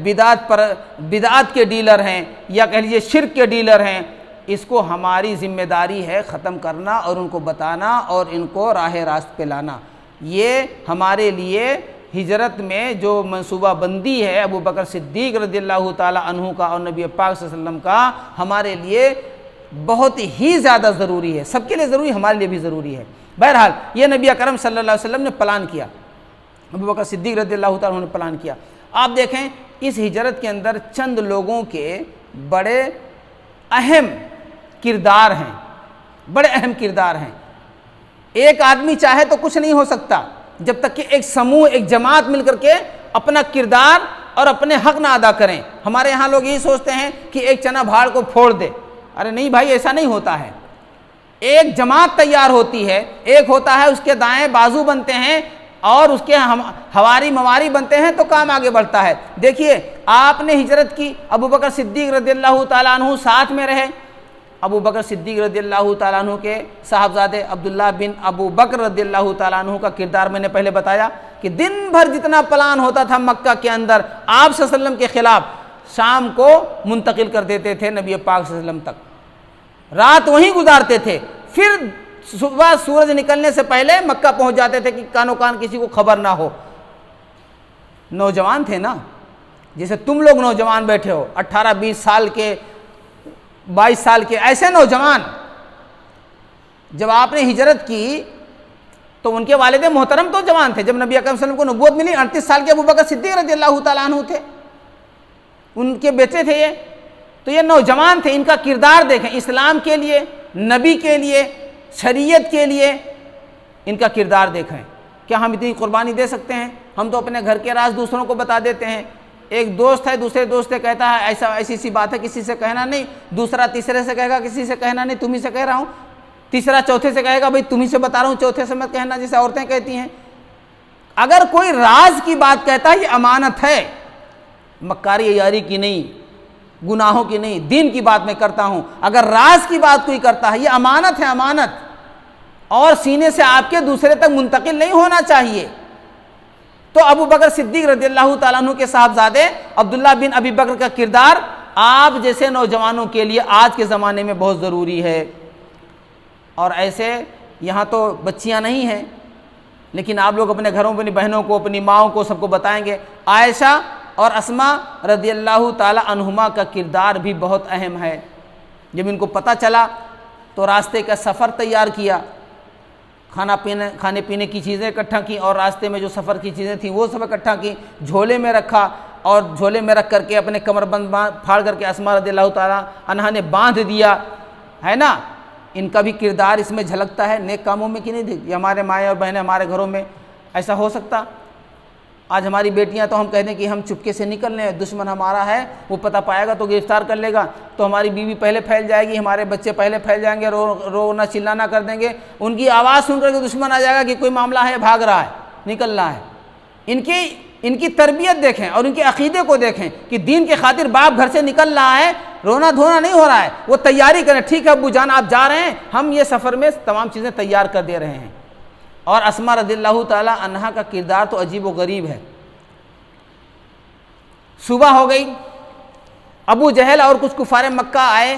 بدعت کے ڈیلر ہیں یا کہہ لیجیے شرک کے ڈیلر ہیں، اس کو ہماری ذمہ داری ہے ختم کرنا اور ان کو بتانا اور ان کو راہ راست پہ لانا۔ یہ ہمارے لیے ہجرت میں جو منصوبہ بندی ہے ابو بکر صدیق رضی اللہ تعالیٰ عنہ کا اور نبی پاک صلی اللہ علیہ وسلم کا، ہمارے لیے بہت ہی زیادہ ضروری ہے، سب کے لیے ضروری، ہمارے لیے بھی ضروری ہے۔ بہرحال یہ نبی اکرم صلی اللہ علیہ وسلم نے پلان کیا، ابو بکر صدیق رضی اللہ تعالیٰ عنہ نے پلان کیا۔ آپ دیکھیں اس ہجرت کے اندر چند لوگوں کے بڑے اہم کردار ہیں، بڑے اہم کردار ہیں۔ ایک آدمی چاہے تو کچھ نہیں ہو سکتا جب تک کہ ایک سموہ، ایک جماعت مل کر کے اپنا کردار اور اپنے حق نہ ادا کریں۔ ہمارے یہاں لوگ یہی سوچتے ہیں کہ ایک چنا بھاڑ کو پھوڑ دے، ارے نہیں بھائی، ایسا نہیں ہوتا ہے۔ ایک جماعت تیار ہوتی ہے، ایک ہوتا ہے اس کے دائیں بازو بنتے ہیں اور اس کے ہواری مواری بنتے ہیں تو کام آگے بڑھتا ہے۔ دیکھیے آپ نے ہجرت کی، ابو بکر صدیق رضی اللہ تعالیٰ عنہ ساتھ میں رہے۔ ابو بکر صدیق رضی اللہ تعالیٰ عنہ کے صاحبزادے عبداللہ بن ابو بکر رضی اللہ تعالیٰ عنہ کا کردار میں نے پہلے بتایا کہ دن بھر جتنا پلان ہوتا تھا مکہ کے اندر آپ صلی اللہ علیہ وسلم کے خلاف، شام کو منتقل کر دیتے تھے نبی پاک صلی اللہ علیہ وسلم تک، رات وہیں گزارتے تھے، پھر صبح سورج نکلنے سے پہلے مکہ پہنچ جاتے تھے کہ کانوں کان کسی کو خبر نہ ہو۔ نوجوان تھے نا، جیسے تم لوگ نوجوان بیٹھے ہو، 18-20 سال کے، 22 سال کے، ایسے نوجوان جب آپ نے ہجرت کی تو ان کے والد محترم تو جوان تھے۔ جب نبی اکرم صلی اللہ علیہ وسلم کو نبوت ملی 38 سال کے ابو بکر صدیق رضی اللہ تعالیٰ عنہ تھے، ان کے بیٹے تھے یہ، تو یہ نوجوان تھے۔ ان کا کردار دیکھیں، اسلام کے لیے، نبی کے لیے، شریعت کے لیے ان کا کردار دیکھیں۔ کیا ہم اتنی قربانی دے سکتے ہیں؟ ہم تو اپنے گھر کے راز دوسروں کو بتا دیتے ہیں۔ ایک دوست ہے دوسرے دوست سے کہتا ہے ایسی سی بات ہے کسی سے کہنا نہیں، دوسرا تیسرے سے کہے گا کسی سے کہنا نہیں، تمہیں سے کہہ رہا ہوں، تیسرا چوتھے سے کہے گا بھائی تمہیں سے بتا رہا ہوں، چوتھے سے مت کہنا، جیسے عورتیں کہتی ہیں۔ اگر کوئی راز کی بات کہتا ہے یہ امانت ہے، مکاری یاری کی نہیں، گناہوں کی نہیں، دین کی بات میں کرتا ہوں۔ اگر راز کی بات کوئی کرتا ہے یہ امانت ہے، امانت، اور سینے سے آپ کے دوسرے تک منتقل نہیں ہونا چاہیے۔ تو ابو بکر صدیق رضی اللہ تعالیٰ عنہ کے صاحبزادے عبداللہ بن ابی بکر کا کردار آپ جیسے نوجوانوں کے لیے آج کے زمانے میں بہت ضروری ہے۔ اور ایسے یہاں تو بچیاں نہیں ہیں، لیکن آپ لوگ اپنے گھروں اپنی بہنوں کو، اپنی ماؤں کو، سب کو بتائیں گے۔ عائشہ اور اسماء رضی اللہ تعالیٰ عنہما کا کردار بھی بہت اہم ہے۔ جب ان کو پتہ چلا تو راستے کا سفر تیار کیا، کھانے پینے کی چیزیں اکٹھا کی، اور راستے میں جو سفر کی چیزیں تھیں وہ سب اکٹھا کی، جھولے میں رکھا، اور جھولے میں رکھ کر کے اپنے کمر بند پھاڑ کر کے اسماء رضی اللہ تعالیٰ عنہا نے باندھ دیا ہے نا، ان کا بھی کردار اس میں جھلکتا ہے نیک کاموں میں کہ نہیں؟ یہ ہمارے مائیں اور بہنیں ہمارے گھروں میں ایسا ہو سکتا؟ آج ہماری بیٹیاں تو ہم کہہ دیں کہ ہم چپکے سے نکل لیں، دشمن ہمارا ہے وہ پتہ پائے گا تو گرفتار کر لے گا، تو ہماری بیوی پہلے پھیل جائے گی، ہمارے بچے پہلے پھیل جائیں گے، رونا چلانا کر دیں گے، ان کی آواز سن کر کے دشمن آ جائے گا کہ کوئی معاملہ ہے، بھاگ رہا ہے، نکل رہا ہے۔ ان کی تربیت دیکھیں اور ان کے عقیدے کو دیکھیں کہ دین کے خاطر باپ گھر سے نکل رہا ہے، رونا دھونا نہیں ہو رہا ہے، وہ تیاری کریں، ٹھیک ہے ابو جان آپ جا رہے ہیں، ہم یہ سفر میں تمام چیزیں تیار کر دے رہے ہیں۔ اور اسماء رضی اللہ تعالی عنہا کا کردار تو عجیب و غریب ہے۔ صبح ہو گئی، ابو جہل اور کچھ کفار مکہ آئے،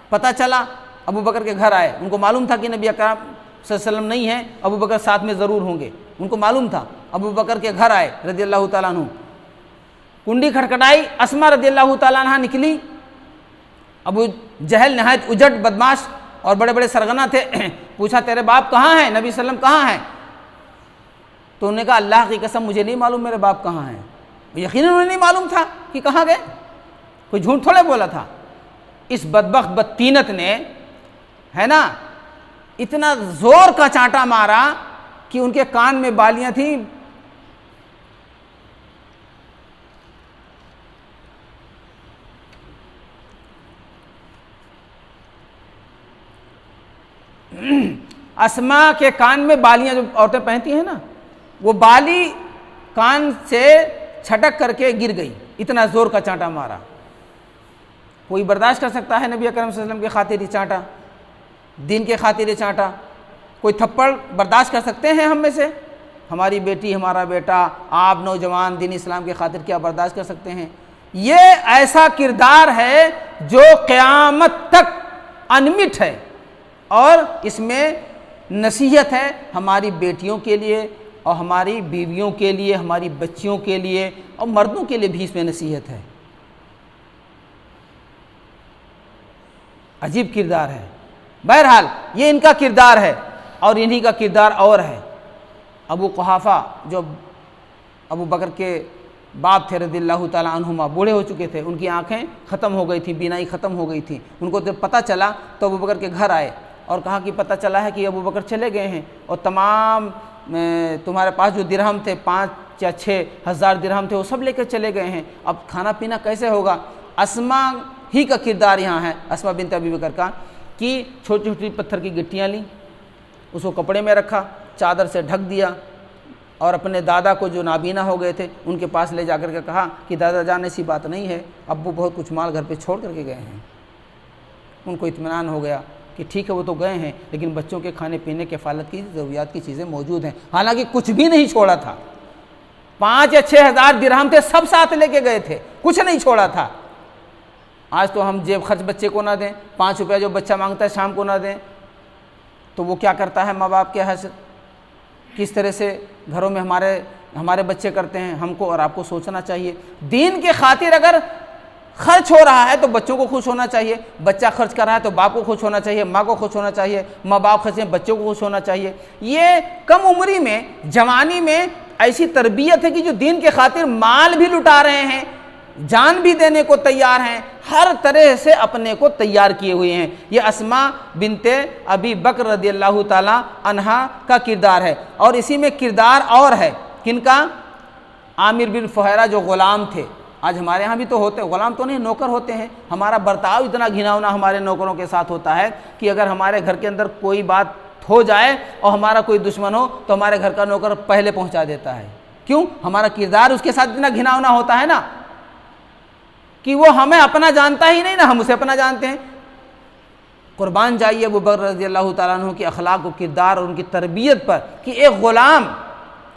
پتہ چلا ابو بکر کے گھر آئے، ان کو معلوم تھا کہ نبی اکرم صلی اللہ علیہ وسلم نہیں ہیں، ابو بکر ساتھ میں ضرور ہوں گے، ان کو معلوم تھا، ابو بکر کے گھر آئے رضی اللہ تعالیٰ عنہ، کنڈی کھٹکھٹائی، اسماء رضی اللہ تعالیٰ عنہ نکلی، ابو جہل نہایت اجٹ بدماش اور بڑے بڑے سرغنہ تھے، پوچھا تیرے باپ کہاں ہیں، نبی صلی اللہ علیہ وسلم کہاں ہیں؟ تو انہوں نے کہا اللہ کی قسم مجھے نہیں معلوم میرے باپ کہاں ہیں، یقیناً انہیں نہیں معلوم تھا کہ کہاں گئے، کوئی جھوٹ تھوڑے بولا تھا۔ اس بدبخت بدتینت نے ہے نا اتنا زور کا چانٹا مارا کہ ان کے کان میں بالیاں تھیں، اسماء کے کان میں بالیاں جو عورتیں پہنتی ہیں نا، وہ بالی کان سے چھٹک کر کے گر گئی، اتنا زور کا چانٹا مارا۔ کوئی برداشت کر سکتا ہے نبی اکرم صلی اللہ علیہ وسلم کے خاطر یہ چانٹا، دین کے خاطر یہ چانٹا؟ کوئی تھپڑ برداشت کر سکتے ہیں ہم میں سے؟ ہماری بیٹی ہمارا بیٹا آپ نوجوان دین اسلام کے خاطر کیا برداشت کر سکتے ہیں؟ یہ ایسا کردار ہے جو قیامت تک انمٹ ہے، اور اس میں نصیحت ہے ہماری بیٹیوں کے لیے اور ہماری بیویوں کے لیے، ہماری بچیوں کے لیے اور مردوں کے لیے بھی اس میں نصیحت ہے۔ عجیب کردار ہے۔ بہرحال یہ ان کا کردار ہے، اور انہی کا کردار اور ہے۔ ابو قحافہ جو ابو بکر کے باپ تھے رضی اللہ تعالیٰ عنہما، بوڑھے ہو چکے تھے، ان کی آنکھیں ختم ہو گئی تھیں، بینائی ختم ہو گئی تھی، ان کو جب پتہ چلا تو ابو بکر کے گھر آئے اور کہا کہ پتہ چلا ہے کہ ابو بکر چلے گئے ہیں، اور تمام تمہارے پاس جو درہم تھے 5 یا 6 ہزار درہم تھے وہ سب لے کر چلے گئے ہیں، اب کھانا پینا کیسے ہوگا؟ اسماء ہی کا کردار یہاں ہے، اسماء بنت ابی بکر کا، کہ چھوٹی چھوٹی پتھر کی گٹیاں لیں، اس کو کپڑے میں رکھا، چادر سے ڈھک دیا، اور اپنے دادا کو جو نابینا ہو گئے تھے ان کے پاس لے جا کر کے کہا کہ دادا جان ایسی بات نہیں ہے، ابو بہت کچھ مال گھر پہ چھوڑ کر کے گئے ہیں۔ ان کو اطمینان ہو گیا کہ ٹھیک ہے وہ تو گئے ہیں، لیکن بچوں کے کھانے پینے کے حفاظت کی ضروریات کی چیزیں موجود ہیں، حالانکہ کچھ بھی نہیں چھوڑا تھا، 5 یا 6 ہزار درہم تھے، سب ساتھ لے کے گئے تھے، کچھ نہیں چھوڑا تھا۔ آج تو ہم جیب خرچ بچے کو نہ دیں، 5 روپیہ جو بچہ مانگتا ہے شام کو نہ دیں، تو وہ کیا کرتا ہے ماں باپ کے حسد، کس طرح سے گھروں میں ہمارے بچے کرتے ہیں۔ ہم کو اور آپ کو سوچنا چاہیے، دین کے خاطر اگر خرچ ہو رہا ہے تو بچوں کو خوش ہونا چاہیے، بچہ خرچ کر رہا ہے تو باپ کو خوش ہونا چاہیے، ماں کو خوش ہونا چاہیے، ماں باپ خرچ ہیں بچوں کو خوش ہونا چاہیے۔ یہ کم عمری میں، جوانی میں ایسی تربیت ہے کہ جو دین کے خاطر مال بھی لٹا رہے ہیں، جان بھی دینے کو تیار ہیں، ہر طرح سے اپنے کو تیار کیے ہوئے ہیں۔ یہ اسماء بنت ابی بکر رضی اللہ تعالی عنہا کا کردار ہے۔ اور اسی میں کردار اور ہے کن کا؟ عامر بن فہیرہ جو غلام تھے، آج ہمارے ہاں بھی تو ہوتے، غلام تو نہیں نوکر ہوتے ہیں، ہمارا برتاؤ اتنا گھناؤنا ہمارے نوکروں کے ساتھ ہوتا ہے کہ اگر ہمارے گھر کے اندر کوئی بات ہو جائے اور ہمارا کوئی دشمن ہو تو ہمارے گھر کا نوکر پہلے پہنچا دیتا ہے۔ کیوں؟ ہمارا کردار اس کے ساتھ اتنا گھناؤنا ہوتا ہے نا، کہ وہ ہمیں اپنا جانتا ہی نہیں نا، ہم اسے اپنا جانتے ہیں۔ قربان جائیے ابو بکر رضی اللہ تعالیٰ عنہ کے اخلاق و کردار اور ان کی تربیت پر، کہ ایک غلام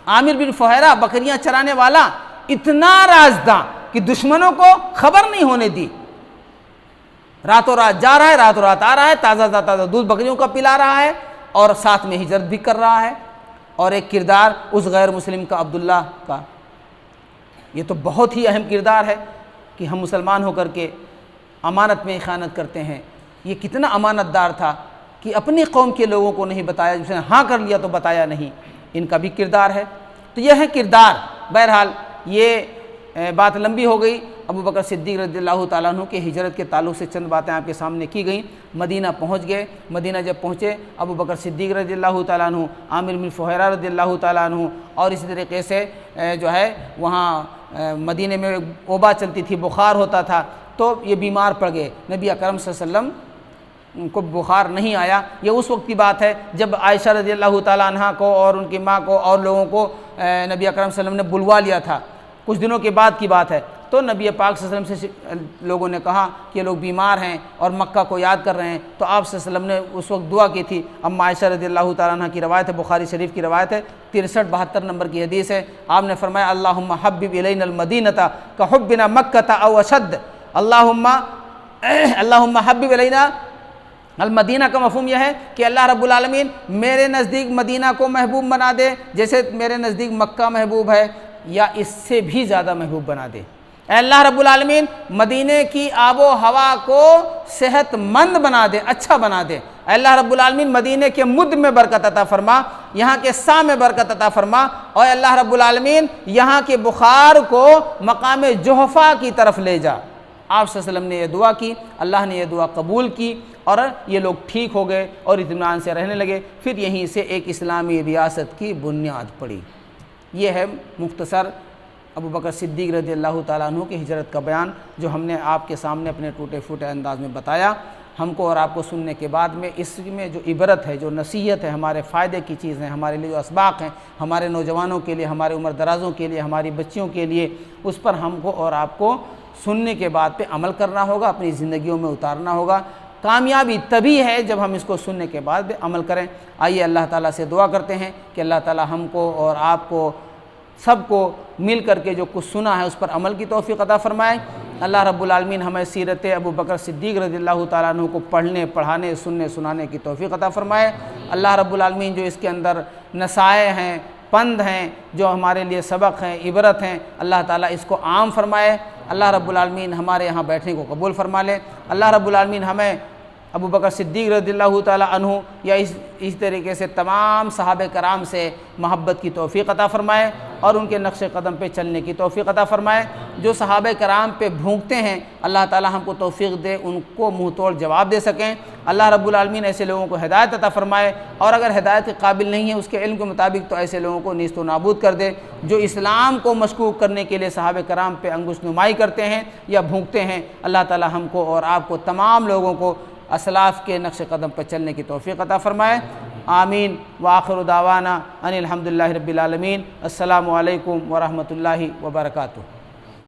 عامر بن فہیرہ بکریاں چرانے والا اتنا رازداں کہ دشمنوں کو خبر نہیں ہونے دی، راتوں رات جا رہا ہے، راتوں رات آ رہا ہے، تازہ تازہ دودھ بکریوں کا پلا رہا ہے، اور ساتھ میں ہجرت بھی کر رہا ہے۔ اور ایک کردار اس غیر مسلم کا، عبداللہ کا، یہ تو بہت ہی اہم کردار ہے کہ ہم مسلمان ہو کر کے امانت میں خیانت کرتے ہیں۔ یہ کتنا امانت دار تھا کہ اپنی قوم کے لوگوں کو نہیں بتایا، جس نے ہاں کر لیا تو بتایا نہیں، ان کا بھی کردار ہے۔ تو یہ ہے کردار۔ بہرحال یہ بات لمبی ہو گئی۔ ابو بکر صدیق رضی اللہ تعالیٰ عنہ کے ہجرت کے تعلق سے چند باتیں آپ کے سامنے کی گئیں۔ مدینہ پہنچ گئے، مدینہ جب پہنچے ابو بکر صدیق رضی اللہ تعالیٰ عنہ، عامر بن فہیرہ رضی اللہ تعالیٰ عنہ، اور اسی طریقے سے جو ہے وہاں مدینے میں وبا چلتی تھی، بخار ہوتا تھا، تو یہ بیمار پڑ گئے۔ نبی اکرم صلی اللہ علیہ وسلم کو بخار نہیں آیا۔ یہ اس وقت کی بات ہے جب عائشہ رضی اللہ تعالیٰ عنہ کو اور ان کی ماں کو اور لوگوں کو نبی اکرم صلی اللہ علیہ وسلم نے بلوا لیا تھا، کچھ دنوں کے بعد کی بات ہے۔ تو نبی پاک صلی اللہ علیہ وسلم سے لوگوں نے کہا کہ یہ لوگ بیمار ہیں اور مکہ کو یاد کر رہے ہیں، تو آپ صلی اللہ علیہ وسلم نے اس وقت دعا کی تھی۔ ام عائشہ رضی اللہ تعالیٰ عنہ کی روایت ہے، بخاری شریف کی روایت ہے، 63-72 نمبر کی حدیث ہے۔ آپ نے فرمایا اللہم حبب الینا المدینۃ کحبنا مکۃ او اشد، اللہم حبب الینا المدینہ کا مفہوم یہ ہے کہ اللہ رب العالمین میرے نزدیک مدینہ کو محبوب بنا دے جیسے میرے نزدیک مکہ محبوب ہے، یا اس سے بھی زیادہ محبوب بنا دے۔ اے اللہ رب العالمین مدینے کی آب و ہوا کو صحت مند بنا دے، اچھا بنا دے۔ اے اللہ رب العالمین مدینے کے مد میں برکت عطا فرما، یہاں کے سا میں برکت عطا فرما، اور اے اللہ رب العالمین یہاں کے بخار کو مقام جحفہ کی طرف لے جا۔ آپ صلی اللہ علیہ وسلم نے یہ دعا کی، اللہ نے یہ دعا قبول کی، اور یہ لوگ ٹھیک ہو گئے اور اطمینان سے رہنے لگے۔ پھر یہیں سے ایک اسلامی ریاست کی بنیاد پڑی۔ یہ ہے مختصر ابو بکر صدیق رضی اللہ تعالیٰ عنہ کی ہجرت کا بیان، جو ہم نے آپ کے سامنے اپنے ٹوٹے پھوٹے انداز میں بتایا۔ ہم کو اور آپ کو سننے کے بعد میں اس میں جو عبرت ہے، جو نصیحت ہے، ہمارے فائدے کی چیز ہے، ہمارے لیے جو اسباق ہیں، ہمارے نوجوانوں کے لیے، ہمارے عمر درازوں کے لیے، ہماری بچیوں کے لیے، اس پر ہم کو اور آپ کو سننے کے بعد پہ عمل کرنا ہوگا، اپنی زندگیوں میں اتارنا ہوگا۔ کامیابی تبھی ہے جب ہم اس کو سننے کے بعد بھی عمل کریں۔ آئیے اللہ تعالیٰ سے دعا کرتے ہیں کہ اللہ تعالیٰ ہم کو اور آپ کو سب کو مل کر کے جو کچھ سنا ہے اس پر عمل کی توفیق عطا فرمائے۔ اللہ رب العالمین ہمیں سیرت ابو بکر صدیق رضی اللہ تعالیٰ عنہ کو پڑھنے، پڑھانے، سننے، سنانے کی توفیق عطا فرمائے۔ اللہ رب العالمین جو اس کے اندر نصائح ہیں، پند ہیں، جو ہمارے لیے سبق ہیں، عبرت ہیں، اللہ تعالیٰ اس کو عام فرمائے۔ اللہ رب العالمین ہمارے یہاں بیٹھنے کو قبول فرما لے۔ اللہ رب العالمین ہمیں ابو بکر صدیق رضی اللہ تعالیٰ عنہ یا اس طریقے سے تمام صحابہ کرام سے محبت کی توفیق عطا فرمائے اور ان کے نقش قدم پہ چلنے کی توفیق عطا فرمائے۔ جو صحابہ کرام پہ بھونکتے ہیں اللہ تعالیٰ ہم کو توفیق دے ان کو منہ توڑ جواب دے سکیں۔ اللہ رب العالمین ایسے لوگوں کو ہدایت عطا فرمائے، اور اگر ہدایت کے قابل نہیں ہے اس کے علم کے مطابق تو ایسے لوگوں کو نیست و نابود کر دے جو اسلام کو مشکوک کرنے کے لیے صحابہ کرام پہ انگشت نمائی کرتے ہیں یا بھونکتے ہیں۔ اللہ تعالیٰ ہم کو اور آپ کو تمام لوگوں کو اسلاف کے نقش قدم پر چلنے کی توفیق عطا فرمائے۔ آمین۔ وآخر دعوانا ان الحمدللہ رب العالمین۔ السلام علیکم ورحمۃ اللہ وبرکاتہ۔